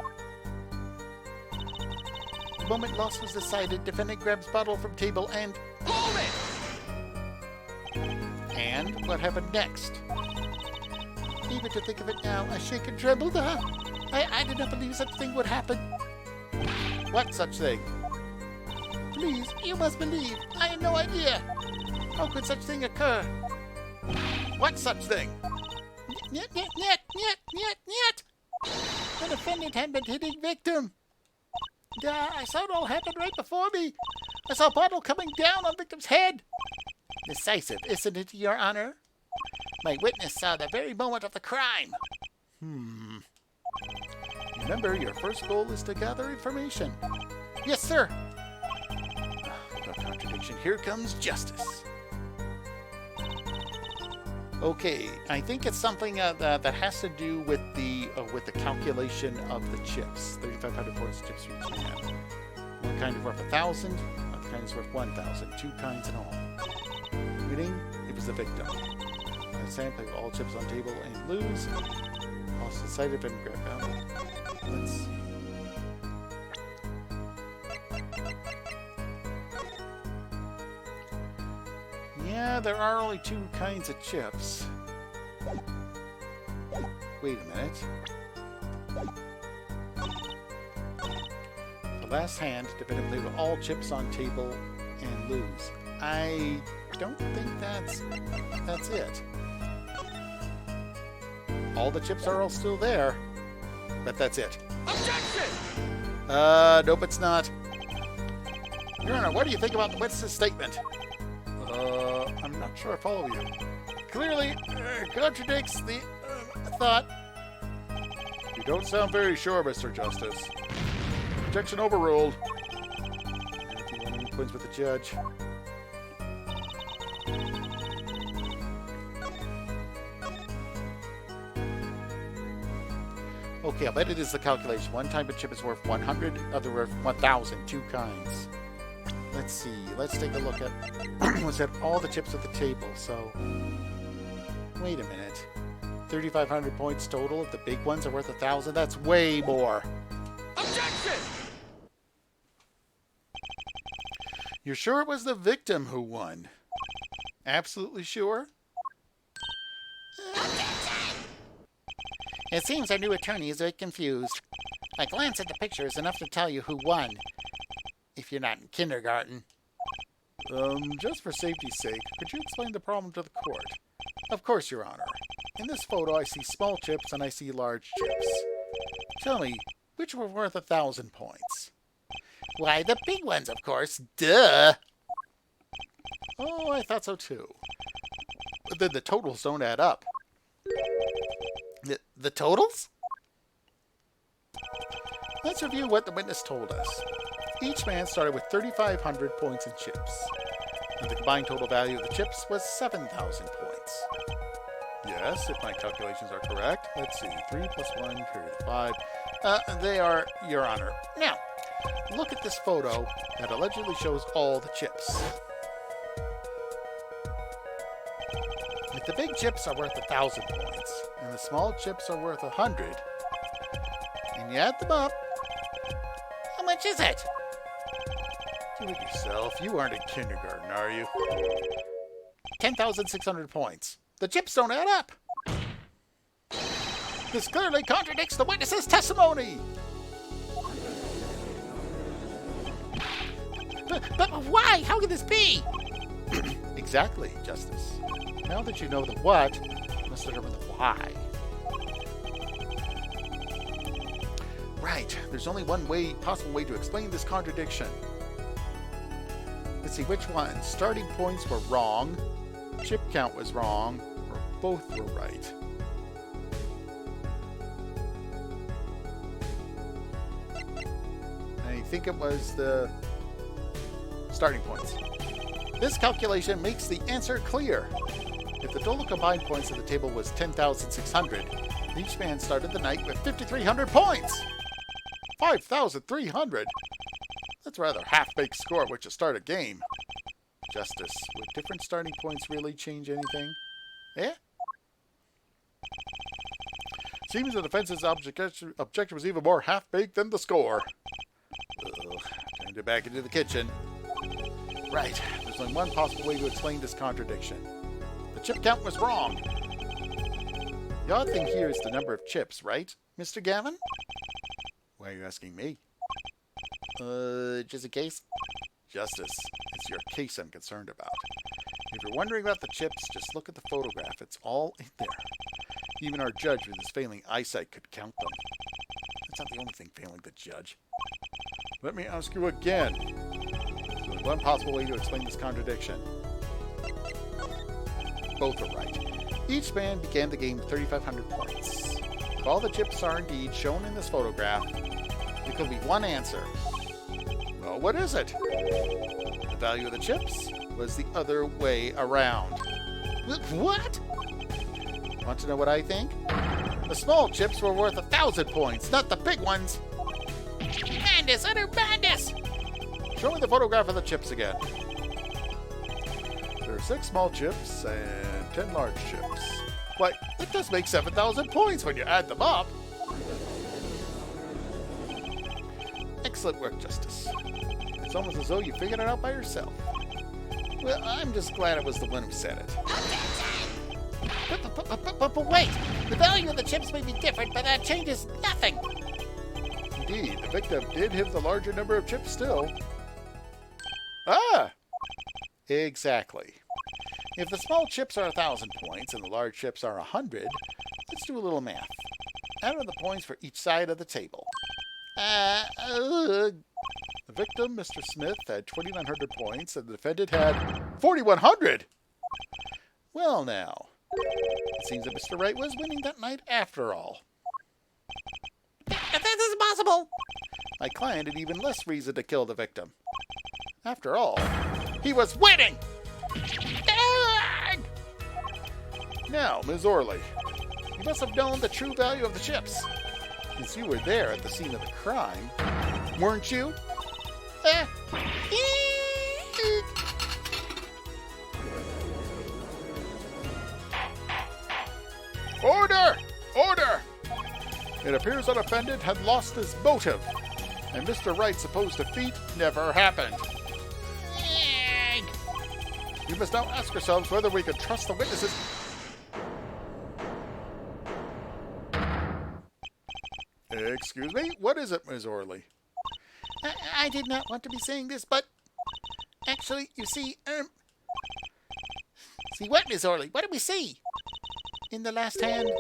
The moment loss was decided, defendant grabs bottle from table and... Hold it! And what happened next? Even to think of it now, I shake and tremble. I did not believe such a thing would happen. What such thing? Please, you must believe. I had no idea. How could such thing occur? What such thing? Niet. The defendant had been hitting victim. I saw it all happen right before me. I saw a bottle coming down on victim's head. Decisive, isn't it, Your Honor? My witness saw the very moment of the crime. Remember, your first goal is to gather information. Yes, sir. Without contradiction, here comes justice. Okay, I think it's something that has to do with the calculation of the chips. 3,500 points chips you can have. One kind is worth 1,000, another kind is worth 1,000. 2 kinds in all. Winning, it was the victim. Sam play with all chips on table and lose. Also decided and grab out. Let's see. Yeah, there are only 2 kinds of chips. Wait a minute. The last hand, defendant play with all chips on table and lose. I don't think that's it. All the chips are all still there, but that's it. Objection! Nope, it's not. Your Honor, what do you think about the witness's statement? I'm not sure I follow you. Clearly, contradicts the thought. You don't sound very sure, Mr. Justice. Objection overruled. Points with the judge. Okay, I'll bet it is the calculation. One type of chip is worth 100, other worth 1,000. 2 kinds. Let's see. Let's take a look at what's at all the chips at the table. So, wait a minute. 3,500 points total. If the big ones are worth 1,000, that's way more. Objection! You're sure it was the victim who won? Absolutely sure? It seems our new attorney is a bit confused. A glance at the picture is enough to tell you who won. If you're not in kindergarten. Just for safety's sake, could you explain the problem to the court? Of course, Your Honor. In this photo, I see small chips and I see large chips. Tell me, which were worth 1,000 points? Why, the big ones, of course. Duh! Oh, I thought so too. But then the totals don't add up. The totals? Let's review what the witness told us. Each man started with 3,500 points in chips. And the combined total value of the chips was 7,000 points. Yes, if my calculations are correct. Let's see. 3 plus 1 carry the 5. They are, Your Honor. Now, look at this photo that allegedly shows all the chips. If the big chips are worth 1,000 points, and the small chips are worth 100, and you add them up, How much is it? do it yourself. You aren't in kindergarten, are you? 10,600 points. The chips don't add up. This clearly contradicts the witness's testimony. But why? How could this be? Exactly, Justice. Now that you know the what, you must determine the why. Right. There's only one possible way to explain this contradiction. Let's see which one. Starting points were wrong, chip count was wrong, or both were right. I think it was the starting points. This calculation makes the answer clear. If the total combined points of the table was 10,600, each man started the night with 5,300 points! 5,300? That's a rather half-baked score at which to start a game. Justice, would different starting points really change anything? Eh? Seems the defense's objective was even more half-baked than the score. Ugh, time to get back into the kitchen. Right, there's only one possible way to explain this contradiction. The chip count was wrong. The odd thing here is the number of chips, right, Mr. Gavin? Why are you asking me? Just in case? Justice, it's your case I'm concerned about. If you're wondering about the chips, just look at the photograph. It's all in there. Even our judge with his failing eyesight could count them. That's not the only thing failing the judge. Let me ask you again. There's only one possible way to explain this contradiction. Both are right. Each man began the game with 3,500 points. If all the chips are indeed shown in this photograph, there could be one answer. Well, what is it? The value of the chips was the other way around. What? Want to know what I think? The small chips were worth 1,000 points, not the big ones. Madness, utter madness! Show me the photograph of the chips again. There are 6 small chips and 10 large chips. Why, it does make 7,000 points when you add them up. Excellent work, Justice. It's almost as though you figured it out by yourself. Well, I'm just glad it was the one who said it. But wait! The value of the chips may be different, but that changes nothing! Indeed, the victim did have the larger number of chips still. Ah! Exactly. If the small chips are 1,000 points and the large chips are 100, let's do a little math. Add up the points for each side of the table. The victim, Mr. Smith, had 2,900 points and the defendant had 4,100! Well now, it seems that Mr. Wright was winning that night after all. That is impossible! My client had even less reason to kill the victim. After all, he was winning! Now, Ms. Orley, you must have known the true value of the chips, since you were there at the scene of the crime, weren't you? Order! Order! It appears the defendant had lost his motive, and Mr. Wright's supposed defeat never happened. We must now ask ourselves whether we can trust the witnesses. Excuse me? What is it, Ms. Orley? I did not want to be saying this, but actually, you see, see what, Miss Orley? What did we see? In the last hand,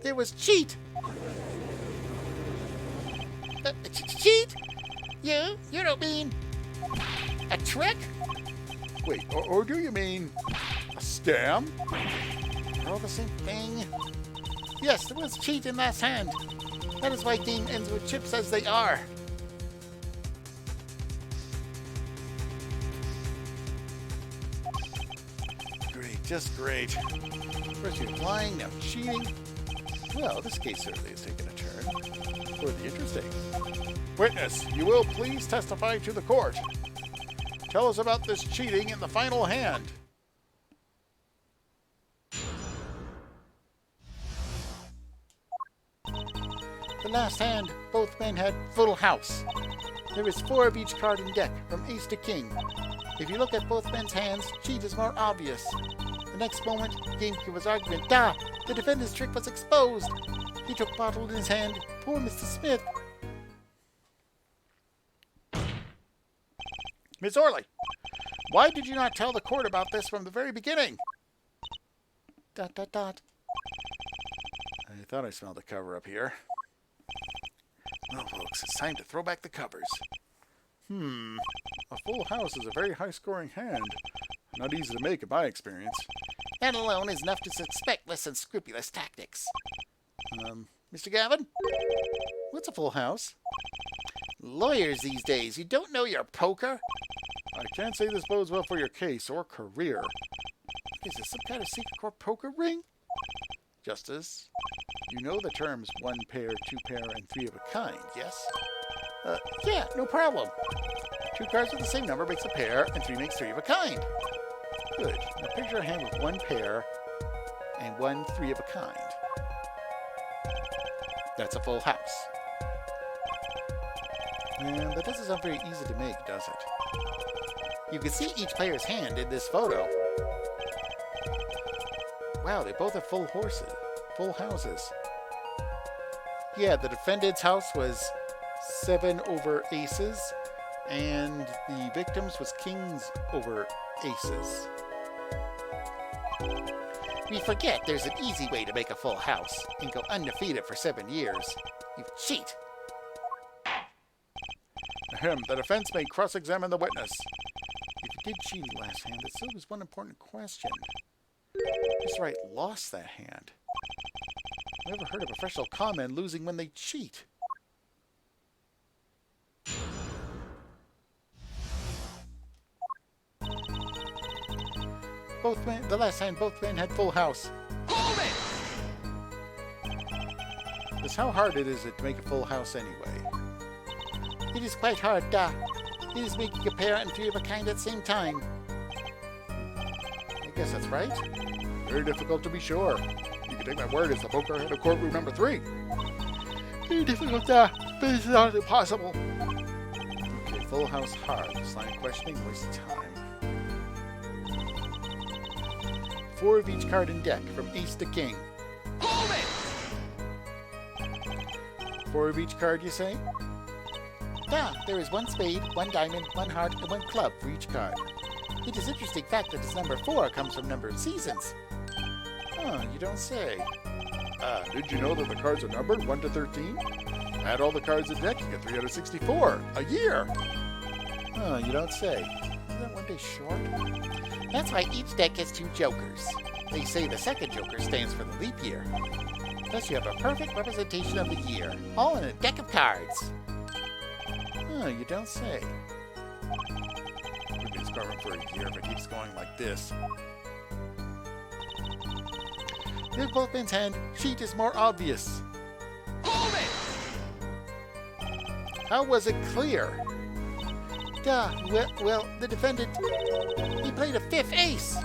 there was cheat. Cheat? You don't mean a trick? Wait, or do you mean a scam? They're all the same thing. Yes, there was cheat in last hand. That is why game ends with chips as they are. Great, just great. First you're lying, now cheating. Well, this case certainly has taken a turn. For the interesting. Witness, you will please testify to the court. Tell us about this cheating in the final hand. The last hand, both men had full house. There is 4 of each card in deck, from ace to king. If you look at both men's hands, cheat is more obvious. The next moment, gamekeeper's argument, the defendant's trick was exposed. He took bottle in his hand. Poor Mr. Smith. Miss Orley, why did you not tell the court about this from the very beginning? ... I thought I smelled a cover up here. Well, folks, it's time to throw back the covers. A full house is a very high-scoring hand. Not easy to make in my experience. That alone is enough to suspect less unscrupulous tactics. Mr. Gavin? What's a full house? Lawyers these days, you don't know your poker? I can't say this bodes well for your case or career. Is this some kind of secret court poker ring? Justice, you know the terms 1 pair, 2 pair, and 3 of a kind, yes? Yeah, no problem. 2 cards with the same number makes a pair, and 3 makes 3 of a kind. Good. Now picture a hand with 1 pair and 1 3 of a kind. That's a full house. And that doesn't sound very easy to make, does it? You can see each player's hand in this photo. Wow, they both have full houses. Yeah, the defendant's house was 7 over aces, and the victim's was kings over aces. We forget there's an easy way to make a full house and go undefeated for 7 years. You cheat. The defense may cross-examine the witness. If you did cheat in the last hand, there still was one important question. Mr. Wright lost that hand. I never heard of a professional con losing when they cheat. The last hand, both men had full house. Hold it! Just how hard is it to make a full house anyway? It is quite hard, It is making a pair and three of a kind at the same time. I guess that's right. Very difficult to be sure. You can take my word as the poker head of courtroom number 3. Very difficult, but it's not impossible. Okay, full house hard. Line questioning wastes time. 4 of each card in deck, from ace to king. Hold it! 4 of each card, you say? There is 1 spade, 1 diamond, 1 heart, and 1 club for each card. It is interesting fact that this number 4 comes from number of seasons. Huh, you don't say. Did you know that the cards are numbered 1 to 13? Add all the cards in deck, you get 3 out of 64. A year! Huh, you don't say. Isn't that 1 day short? That's why each deck has 2 jokers. They say the second joker stands for the leap year. Thus you have a perfect representation of the year, all in a deck of cards. Huh, you don't say. We've been scarring for a year if it keeps going like this. With both men's hand, sheet is more obvious. Hold it! How was it clear? Well, the defendant, he played a 5th ace.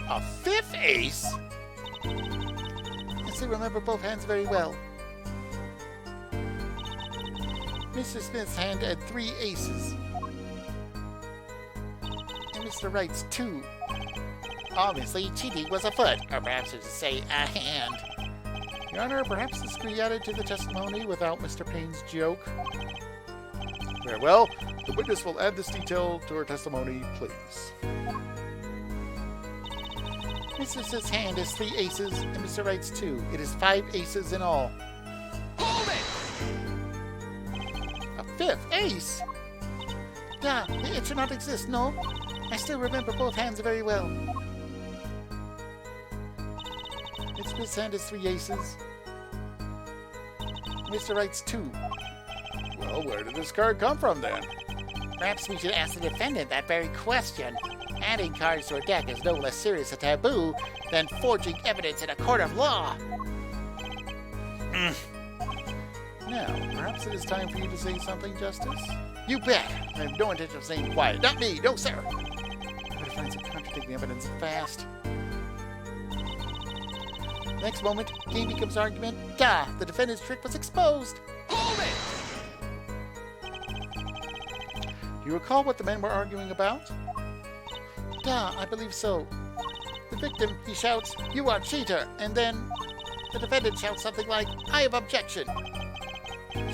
A 5th ace? I still remember both hands very well. Mr. Smith's hand had 3 aces. And Mr. Wright's 2. Obviously, cheating was afoot, or perhaps to say a hand. Your Honor, perhaps this could be added to the testimony without Mr. Payne's joke. Very well. The witness will add this detail to her testimony, please. Mr. Smith's hand has 3 aces, and Mr. Wright's 2. It is 5 aces in all. Hold it! A 5th ace? It should not exist, no? I still remember both hands very well. Mr. Smith's hand has 3 aces. Mr. Wright's 2. Well, where did this card come from, then? Perhaps we should ask the defendant that very question. Adding cards to a deck is no less serious a taboo than forging evidence in a court of law. Now, perhaps it is time for you to say something, Justice? You bet. I have no intention of staying quiet. Not me. No, sir. Better find some contradicting evidence fast. Next moment, game becomes argument. The defendant's trick was exposed. Hold it! Do you recall what the men were arguing about? I believe so. The victim, he shouts, "You are cheater," and then the defendant shouts something like, "I have objection."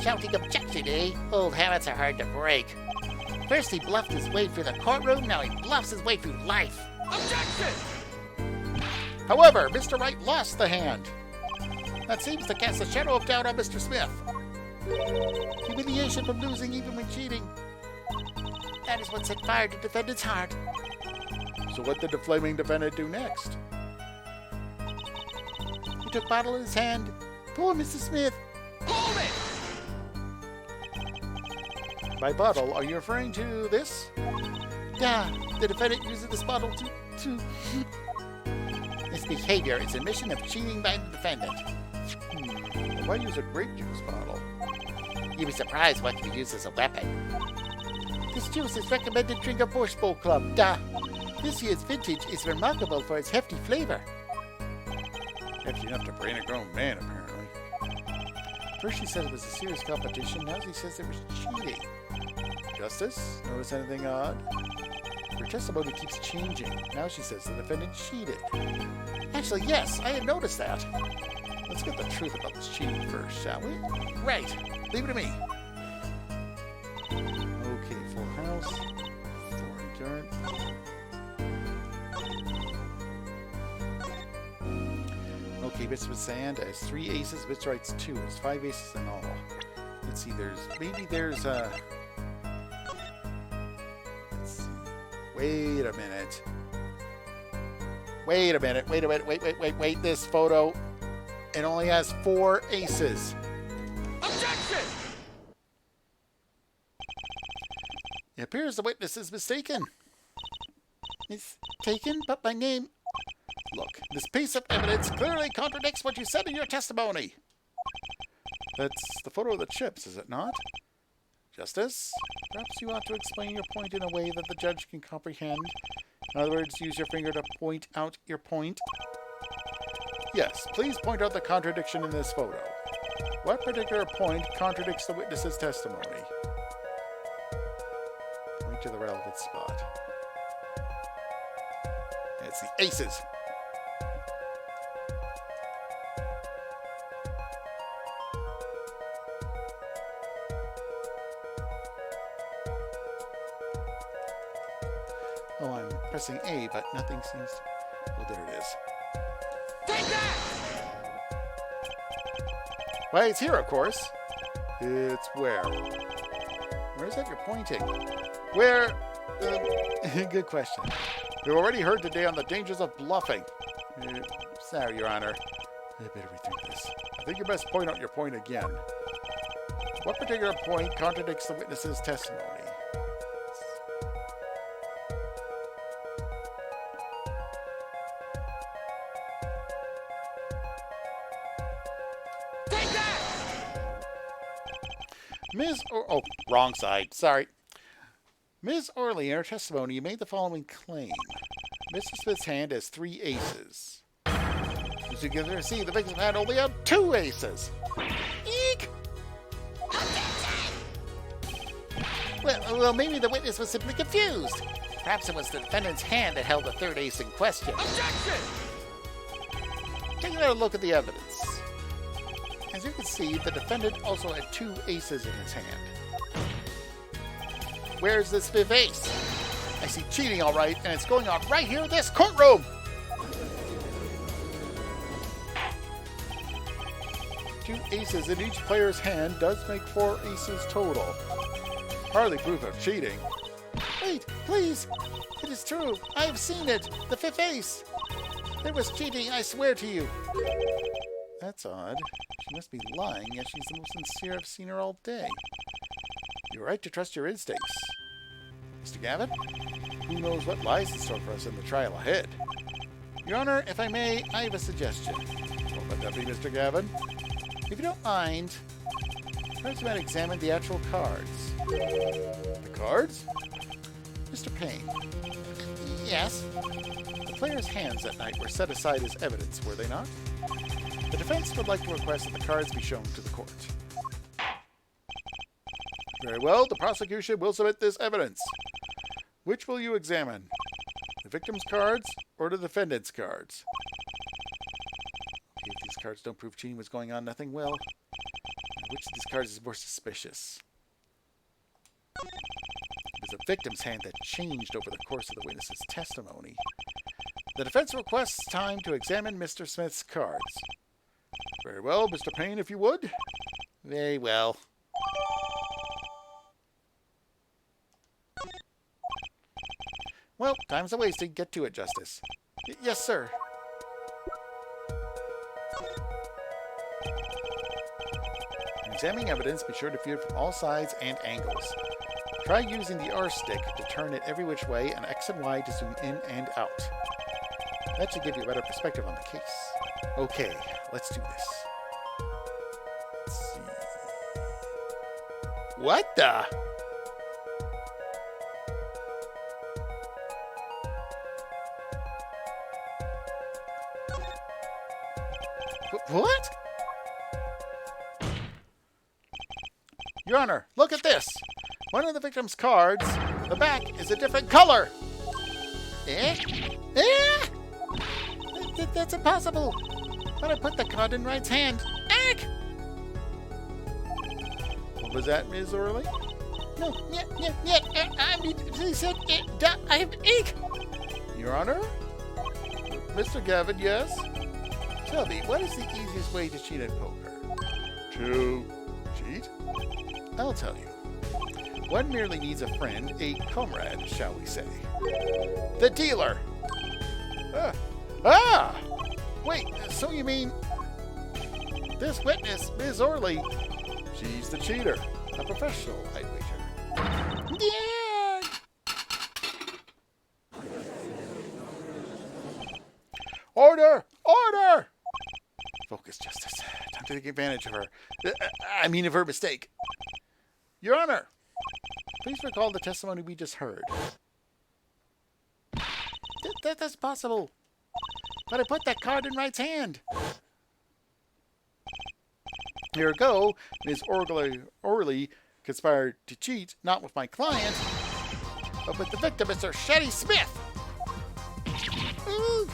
Shouting objection, eh? Old habits are hard to break. First he bluffed his way through the courtroom, now he bluffs his way through life. Objection! However, Mr. Wright lost the hand. That seems to cast a shadow of doubt on Mr. Smith. Humiliation from losing even when cheating. That is what set fire to the defendant's heart. So what did the flaming defendant do next? He took bottle in his hand. Poor Mr. Smith. Hold it! By bottle, are you referring to this? The defendant uses this bottle to... This behavior is admission of cheating by the defendant. Why use a grape juice bottle? You'd be surprised what can be used as a weapon. This juice is recommended drink of Bush Bowl Club. This year's vintage is remarkable for its hefty flavor. Hefty enough to brain a grown man, apparently. First she said it was a serious competition, now she says there was cheating. Justice, notice anything odd? Her testimony keeps changing. Now she says the defendant cheated. Actually, yes, I had noticed that. Let's get the truth about this cheating first, shall we? Right. Leave it to me. Okay, full house. 4 return. Okay, Mr. Sand has 3 aces, Mr. Wright's 2. It's 5 aces in all. Let's see, there's let's see. Wait a minute. Wait, this photo, it only has 4 aces. Objection! It appears the witness is mistaken. Mistaken? But my name... Look, this piece of evidence clearly contradicts what you said in your testimony. That's the photo of the chips, is it not? Justice, perhaps you ought to explain your point in a way that the judge can comprehend. In other words, use your finger to point out your point. Yes, please point out the contradiction in this photo. What particular point contradicts the witness's testimony? Point to the relevant spot. It's the aces. Oh, I'm pressing A, but nothing seems to... Oh, there it is. Take that! Why, it's here, of course. It's where? Where is that you're pointing? Where? Good question. We've already heard today on the dangers of bluffing. Sorry, Your Honor. I better rethink this. I think you best point out your point again. What particular point contradicts the witness's testimony? Oh, wrong side. Sorry. Ms. Orley, in her testimony, you made the following claim. Mr. Smith's hand has 3 aces. As you can see, the victim's hand only had 2 aces. Eek! Well, maybe the witness was simply confused. Perhaps it was the defendant's hand that held the 3rd ace in question. Objection! Take another look at the evidence. As you can see, the defendant also had 2 aces in his hand. Where's this 5th ace? I see cheating all right, and it's going on right here in this courtroom! 2 aces in each player's hand does make 4 aces total. Hardly proof of cheating. Wait, please! It is true! I have seen it! The 5th ace! There was cheating, I swear to you! That's odd. She must be lying, yet she's the most sincere I've seen her all day. You're right to trust your instincts. Mr. Gavin, who knows what lies in store for us in the trial ahead? Your Honor, if I may, I have a suggestion. What would that be, Mr. Gavin? If you don't mind, perhaps you might examine the actual cards. The cards? Mr. Payne. Yes? The players' hands that night were set aside as evidence, were they not? The defense would like to request that the cards be shown to the court. Very well, the prosecution will submit this evidence. Which will you examine? The victim's cards or the defendant's cards? Okay, if these cards don't prove cheating was going on, nothing will. Now, which of these cards is more suspicious? It was the victim's hand that changed over the course of the witness's testimony. The defense requests time to examine Mr. Smith's cards. Very well, Mr. Payne, if you would. Very well. Well, time's a-wasting. Get to it, Justice. Yes, sir. In examining evidence, be sure to view it from all sides and angles. Try using the R stick to turn it every which way and X and Y to zoom in and out. That should give you a better perspective on the case. Okay, let's do this. Let's see. What the? What? Your Honor, look at this. One of the victim's cards, the back is a different color. Eh? Eh? That's impossible. But I put the card in Wright's hand. Eek! What was that, Ms. Orley? No, I mean, he said, I have eek. Your Honor? Mr. Gavin, yes? Tell me, what is the easiest way to cheat at poker? To cheat? I'll tell you. One merely needs a friend, a comrade, shall we say. The dealer! Wait, so you mean this witness, Ms. Orley, she's the cheater. A professional, I'd wager. Yeah! Order! Order! Focus, Justice. Time to take advantage of her. Of her mistake. Your Honor, Please recall the testimony we just heard. That's possible. But I put that card in Wright's hand. Here we go. Ms. Orley conspired to cheat, not with my client, but with the victim, Mr. Shetty Smith. Ooh.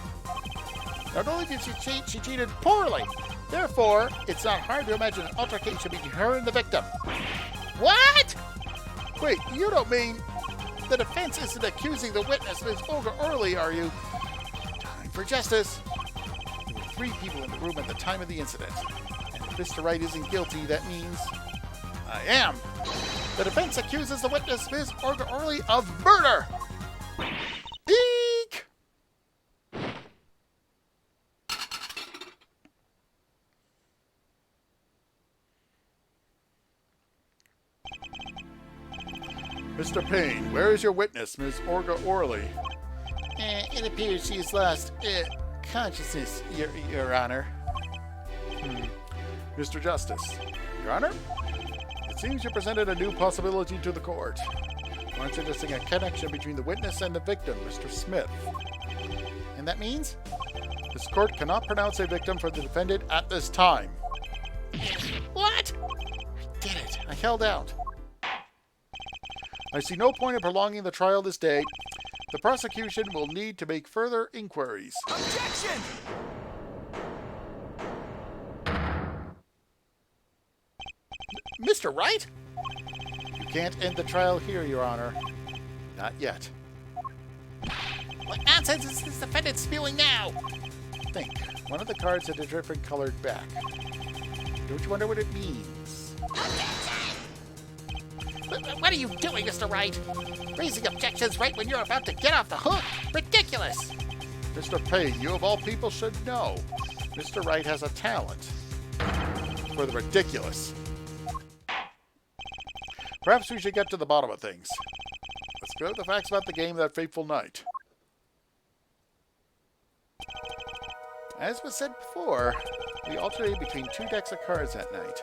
Not only did she cheat, she cheated poorly. Therefore, it's not hard to imagine an altercation between her and the victim. What? Wait, you don't mean the defense isn't accusing the witness, Ms. Olga Orley, are you? Time for justice. There were 3 people in the room at the time of the incident. And if Mr. Wright isn't guilty, that means I am. The defense accuses the witness, Ms. Olga Orley, of murder. Eek! Mr. Payne, where is your witness, Ms. Olga Orley? It appears she has lost consciousness, Your Honor. Mr. Justice, Your Honor? It seems you presented a new possibility to the court. One suggesting a connection between the witness and the victim, Mr. Smith. And that means? This court cannot pronounce a victim for the defendant at this time. What? I did it. I held out. I see no point in prolonging the trial this day. The prosecution will need to make further inquiries. Objection! Mr. Wright? You can't end the trial here, Your Honor. Not yet. What nonsense is this defendant spewing now? Think. One of the cards had a different colored back. Don't you wonder what it means? What are you doing, Mr. Wright? Raising objections right when you're about to get off the hook? Ridiculous! Mr. Payne, you of all people should know. Mr. Wright has a talent for the ridiculous. Perhaps we should get to the bottom of things. Let's go over the facts about the game that fateful night. As was said before, we alternated between 2 decks of cards that night.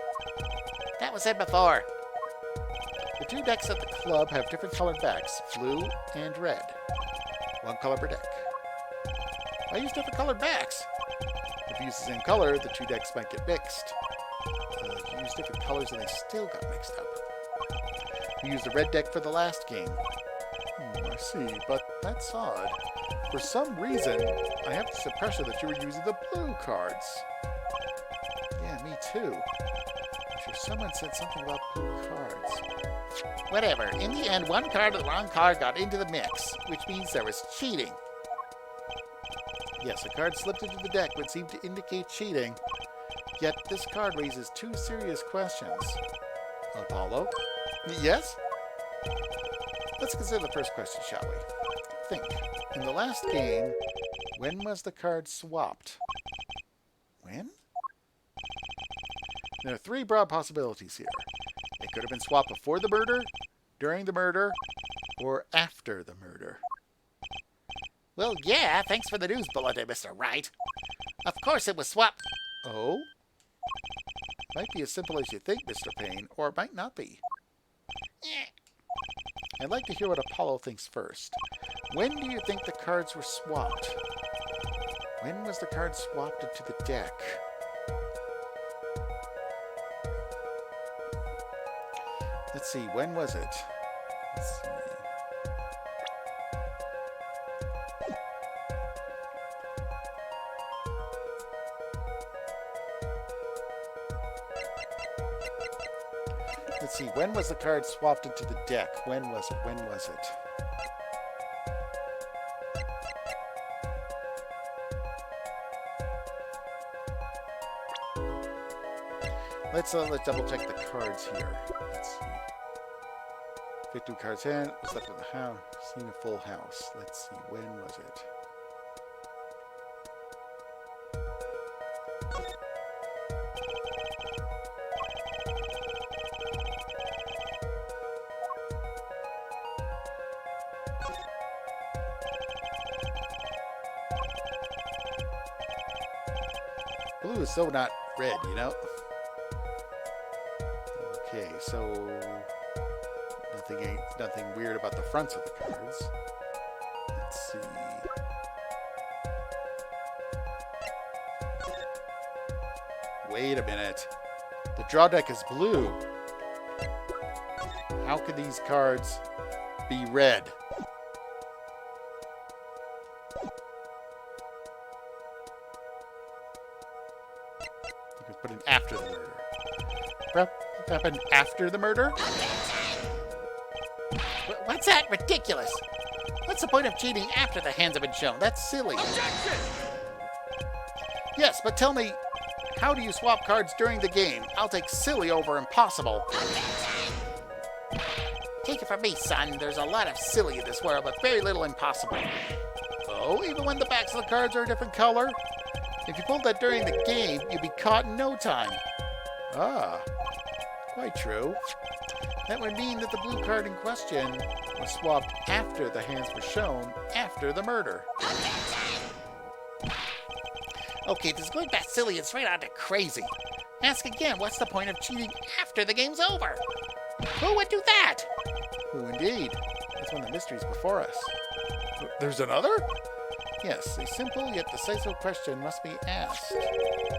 That was said before. The 2 decks at the club have different colored backs, blue and red. 1 color per deck. I use different colored backs. If you use the same color, the 2 decks might get mixed. You use different colors and they still got mixed up. We used the red deck for the last game. I see, but that's odd. For some reason, I have this impression that you were using the blue cards. Yeah, me too. I'm sure someone said something about blue cards. Whatever. In the end, one card of the wrong card got into the mix, which means there was cheating. Yes, a card slipped into the deck would seem to indicate cheating. Yet this card raises 2 serious questions. Apollo? Yes? Let's consider the first question, shall we? Think. In the last game, when was the card swapped? When? There are 3 broad possibilities here. It could have been swapped before the murder, during the murder, or after the murder. Well, yeah, thanks for the news bulletin, Mr. Wright. Of course it was swapped. Oh? Might be as simple as you think, Mr. Payne, or it might not be. I'd like to hear what Apollo thinks first. When do you think the cards were swapped? When was the card swapped into the deck? Let's see, when was it? Let's see. Let's see, when was the card swapped into the deck? When was it? When was it? Let's double check the cards here. Let's see. 52 cards in. Was left in the house. Seen a full house. Let's see. When was it? Blue is so not red, you know? Okay, so Nothing weird about the fronts of the cards. Let's see. Wait a minute. The draw deck is blue. How could these cards be red? You can put in after the murder. What happened after the murder? What's that? Ridiculous. What's the point of cheating after the hands have been shown? That's silly. Yes, but tell me, how do you swap cards during the game? I'll take silly over impossible. Take it from me, son. There's a lot of silly in this world, but very little impossible. Oh, even when the backs of the cards are a different color? If you pulled that during the game, you'd be caught in no time. Ah, quite true. That would mean that the blue card in question was swapped after the hands were shown after the murder. Okay, this is going past silly and straight on to crazy. Ask again, what's the point of cheating after the game's over? Who would do that? Who indeed? That's one of the mysteries before us. There's another? Yes, a simple yet decisive question must be asked.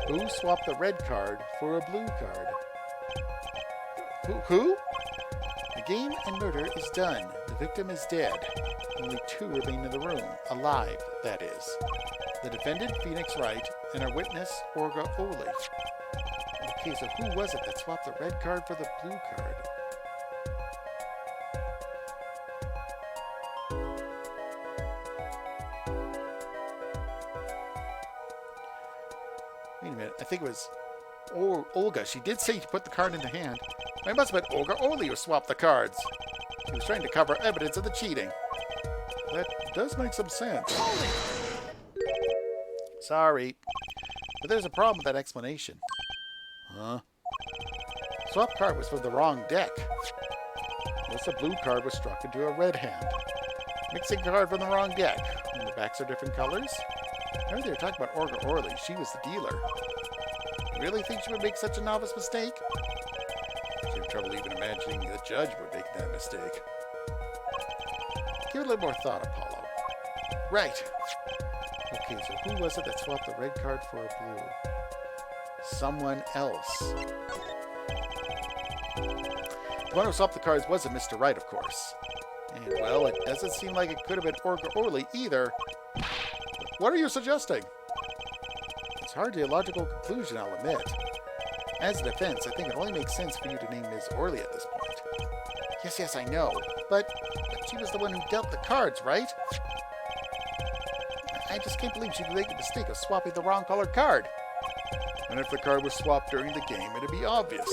Who swapped the red card for a blue card? Who? The game and murder is done. The victim is dead. Only two remain in the room, alive, that is. The defendant, Phoenix Wright, and our witness, Olga Oli. Okay, so who was it that swapped the red card for the blue card? Wait a minute, I think it was Olga. She did say to put the card in the hand. It must have been Olga Oli who swapped the cards. She was trying to cover evidence of the cheating. That does make some sense. Sorry, but there's a problem with that explanation. Huh? Swap card was from the wrong deck. Unless a blue card was struck into a red hand. Mixing card from the wrong deck. And the backs are different colors? I heard they were talking about Olga Orley. She was the dealer. You really think she would make such a novice mistake? I have trouble even imagining the judge would make that mistake. Give it a little more thought, Apollo. Right. Okay, so who was it that swapped the red card for a blue? Someone else. The one who swapped the cards wasn't Mr. Wright, of course. And, well, it doesn't seem like it could have been Olga Orley either. What are you suggesting? It's hardly a logical conclusion, I'll admit. As a defense, I think it only makes sense for you to name Ms. Orley at this point. Yes, I know. But she was the one who dealt the cards, right? I just can't believe she'd make the mistake of swapping the wrong colored card. And if the card was swapped during the game, it'd be obvious.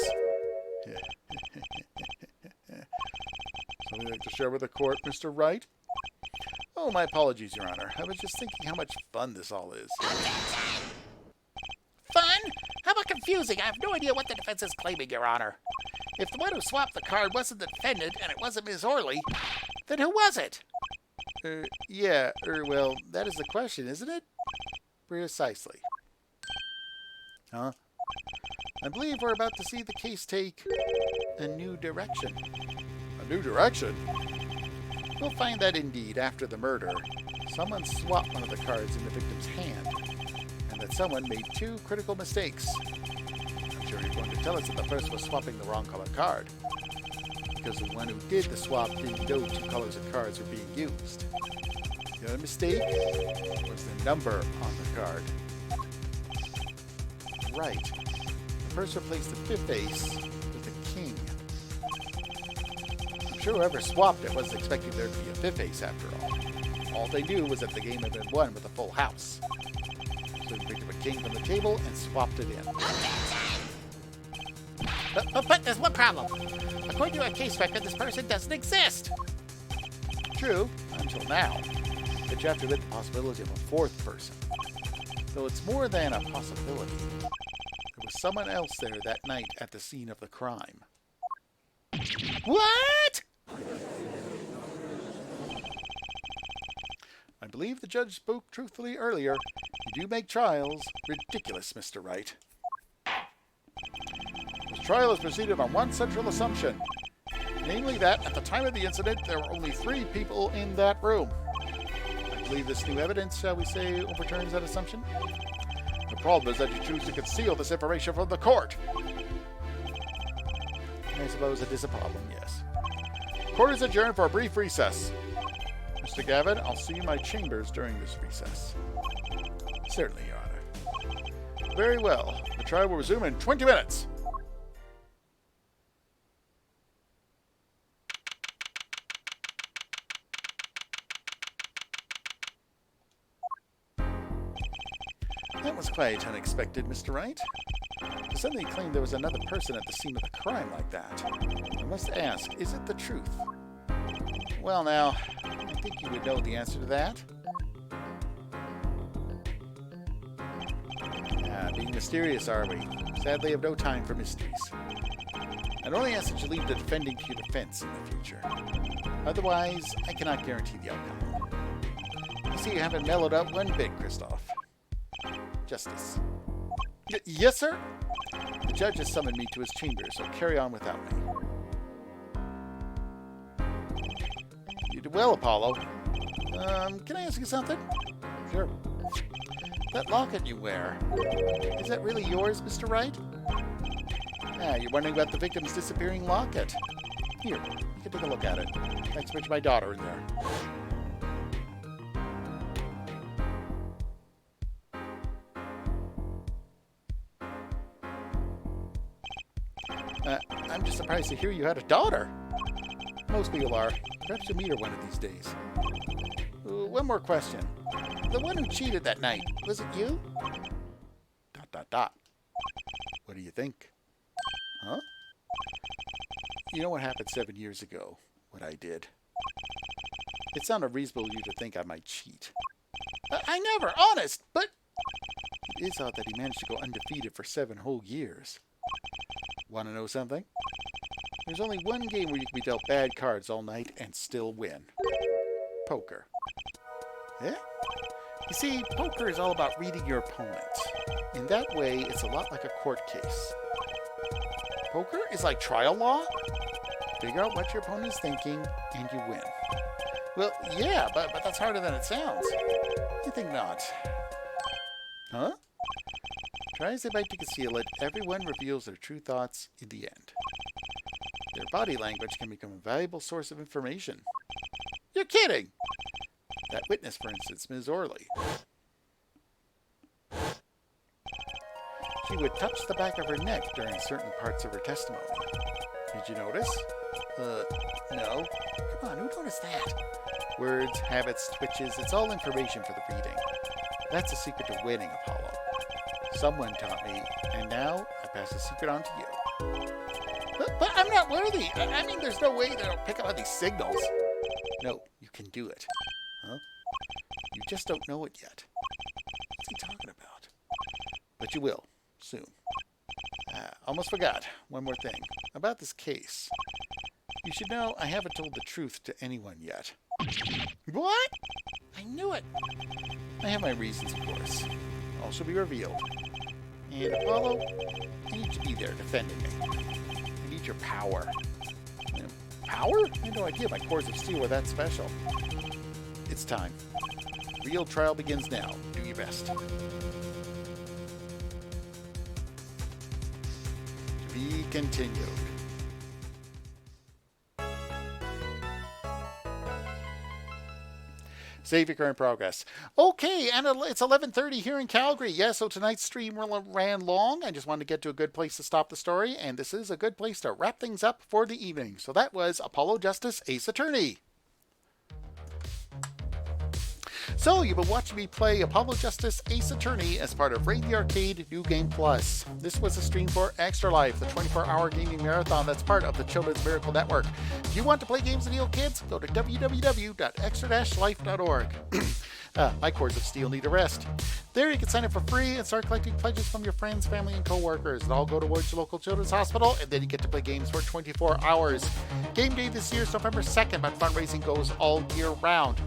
Something like to share with the court, Mr. Wright? Oh, my apologies, Your Honor. I was just thinking how much fun this all is. Fun? How about confusing? I have no idea what the defense is claiming, Your Honor. If the one who swapped the card wasn't the defendant and it wasn't Ms. Orley, then who was it? Well, that is the question, isn't it? Precisely. Huh? I believe we're about to see the case take a new direction. A new direction? We'll find that indeed, after the murder, someone swapped one of the cards in the victim's hand, and that someone made two critical mistakes. I'm sure you're going to tell us that the first was swapping the wrong colored card, because the one who did the swap didn't know two colors of cards were being used. The other mistake was the number on the card. Right. The first replaced the fifth ace with the king. I'm sure whoever swapped it wasn't expecting there to be a fifth ace after all. All they knew was that the game had been won with a full house. So they picked up a king from the table and swapped it in. But there's one problem. According to our case record, this person doesn't exist. True, until now. But you have to admit the possibility of a fourth person. Though it's more than a possibility. There was someone else there that night at the scene of the crime. What? I believe the judge spoke truthfully earlier. You do make trials ridiculous, Mr. Wright. This trial is proceeded on one central assumption. Namely that, at the time of the incident, there were only 3 people in that room. I believe this new evidence, shall we say, overturns that assumption? The problem is that you choose to conceal this information from the court. I suppose it is a problem, yes. Court is adjourned for a brief recess. Mr. Gavin, I'll see you in my chambers during this recess. Certainly, Your Honor. Very well. The trial will resume in 20 minutes. That was quite unexpected, Mr. Wright. To suddenly claim there was another person at the scene of the crime like that. I must ask, is it the truth? Well now, I think you would know the answer to that. Being mysterious, are we? Sadly, I have no time for mysteries. I'd only ask that you leave the defending to your defense in the future. Otherwise, I cannot guarantee the outcome. I see you haven't mellowed out one bit, Christoph. Justice. Yes, sir? The judge has summoned me to his chamber, so carry on without me. You did well, Apollo. Can I ask you something? Sure. That locket you wear, is that really yours, Mr. Wright? You're wondering about the victim's disappearing locket. Here, you can take a look at it. Thanks to my daughter in there. I'm just surprised to hear you had a daughter. Most people are. Perhaps you'll meet her one of these days. One more question. The one who cheated that night, was it you? ... What do you think? Huh? You know what happened 7 years ago? What I did. It's not unreasonable of you to think I might cheat. I never, honest, but... It is odd that he managed to go undefeated for 7 whole years. Want to know something? There's only one game where you can be dealt bad cards all night and still win. Poker. Eh? You see, poker is all about reading your opponent. In that way, it's a lot like a court case. Poker is like trial law. Figure out what your opponent is thinking, and you win. Well, yeah, but that's harder than it sounds. You think not? Huh? Try as they might to conceal it, everyone reveals their true thoughts in the end. Their body language can become a valuable source of information. You're kidding! That witness, for instance, Ms. Orley. She would touch the back of her neck during certain parts of her testimony. Did you notice? No. Come on, who noticed that? Words, habits, twitches, it's all information for the reading. That's the secret to winning, Apollo. Someone taught me, and now I pass the secret on to you. But I'm not worthy. I mean, there's no way they'll pick up on these signals. No, you can do it. Huh? You just don't know it yet. What's he talking about? But you will, soon. Almost forgot. One more thing. About this case. You should know I haven't told the truth to anyone yet. What? I knew it. I have my reasons, of course. All shall be revealed. And Apollo, I need to be there defending me. I need your power. Power? I had no idea my cores of steel were that special. It's time. The real trial begins now. Do your best. To be continued. Save your current progress. Okay, and it's 11:30 here in Calgary. Yeah, so tonight's stream ran long. I just wanted to get to a good place to stop the story, and this is a good place to wrap things up for the evening. So that was Apollo Justice Ace Attorney. So, you've been watching me play Apollo Justice Ace Attorney as part of Raid the Arcade New Game Plus. This was a stream for Extra Life, the 24-hour gaming marathon that's part of the Children's Miracle Network. If you want to play games with the old kids, go to www.extra-life.org. My cores of steel need a rest. There you can sign up for free and start collecting pledges from your friends, family, and co-workers. It all go towards your local children's hospital, and then you get to play games for 24 hours. Game day this year is November 2nd, but fundraising goes all year round.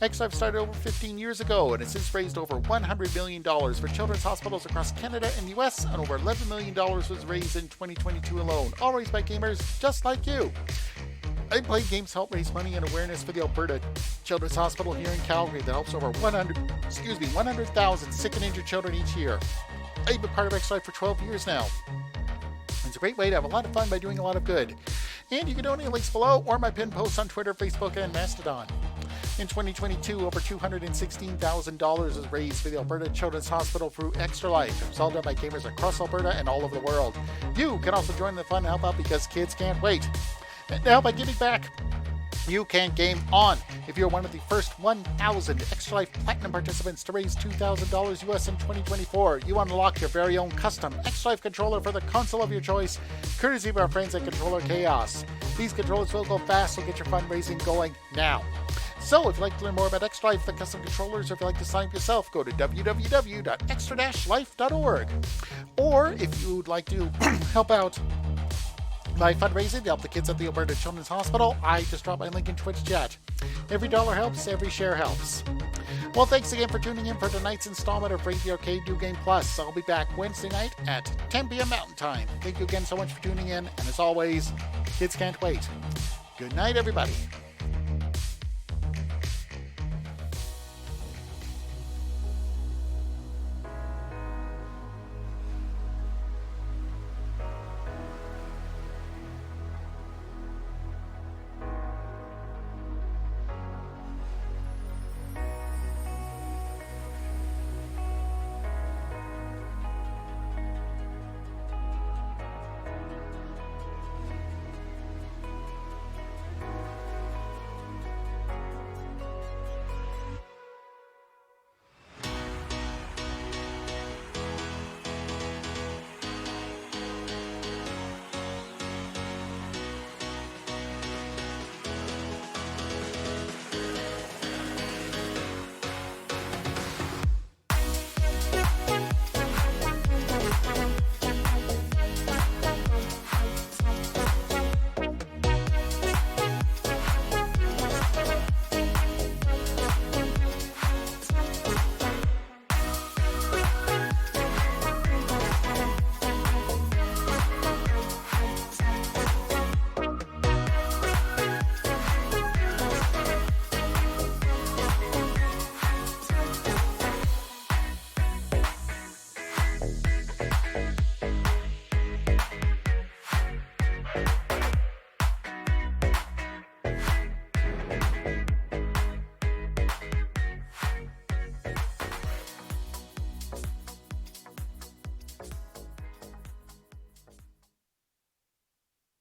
XLife started over 15 years ago and has since raised over $100 million for children's hospitals across Canada and the US, and over $11 million was raised in 2022 alone, all raised by gamers just like you. I play games to help raise money and awareness for the Alberta Children's Hospital here in Calgary that helps over 100,000 sick and injured children each year. I've been part of Extra Life for 12 years now. It's a great way to have a lot of fun by doing a lot of good. And you can donate links below or my pinned posts on Twitter, Facebook, and Mastodon. In 2022, over $216,000 was raised for the Alberta Children's Hospital through Extra Life. It was all done by gamers across Alberta and all over the world. You can also join the fun and help out because kids can't wait. And now, by giving back, you can game on. If you're one of the first 1,000 Extra Life Platinum participants to raise $2,000 US in 2024, you unlock your very own custom Extra Life controller for the console of your choice, courtesy of our friends at Controller Chaos. These controllers will go fast, so get your fundraising going now. So, if you'd like to learn more about Extra Life, the custom controllers, or if you'd like to sign up yourself, go to www.extra-life.org. Or, if you'd like to help out my fundraising to help the kids at the Alberta Children's Hospital, I just dropped my link in Twitch chat. Every dollar helps, every share helps. Well, thanks again for tuning in for tonight's installment of Raid the Arcade New Game Plus. I'll be back Wednesday night at 10 p.m. Mountain Time. Thank you again so much for tuning in, and as always, kids can't wait. Good night, everybody.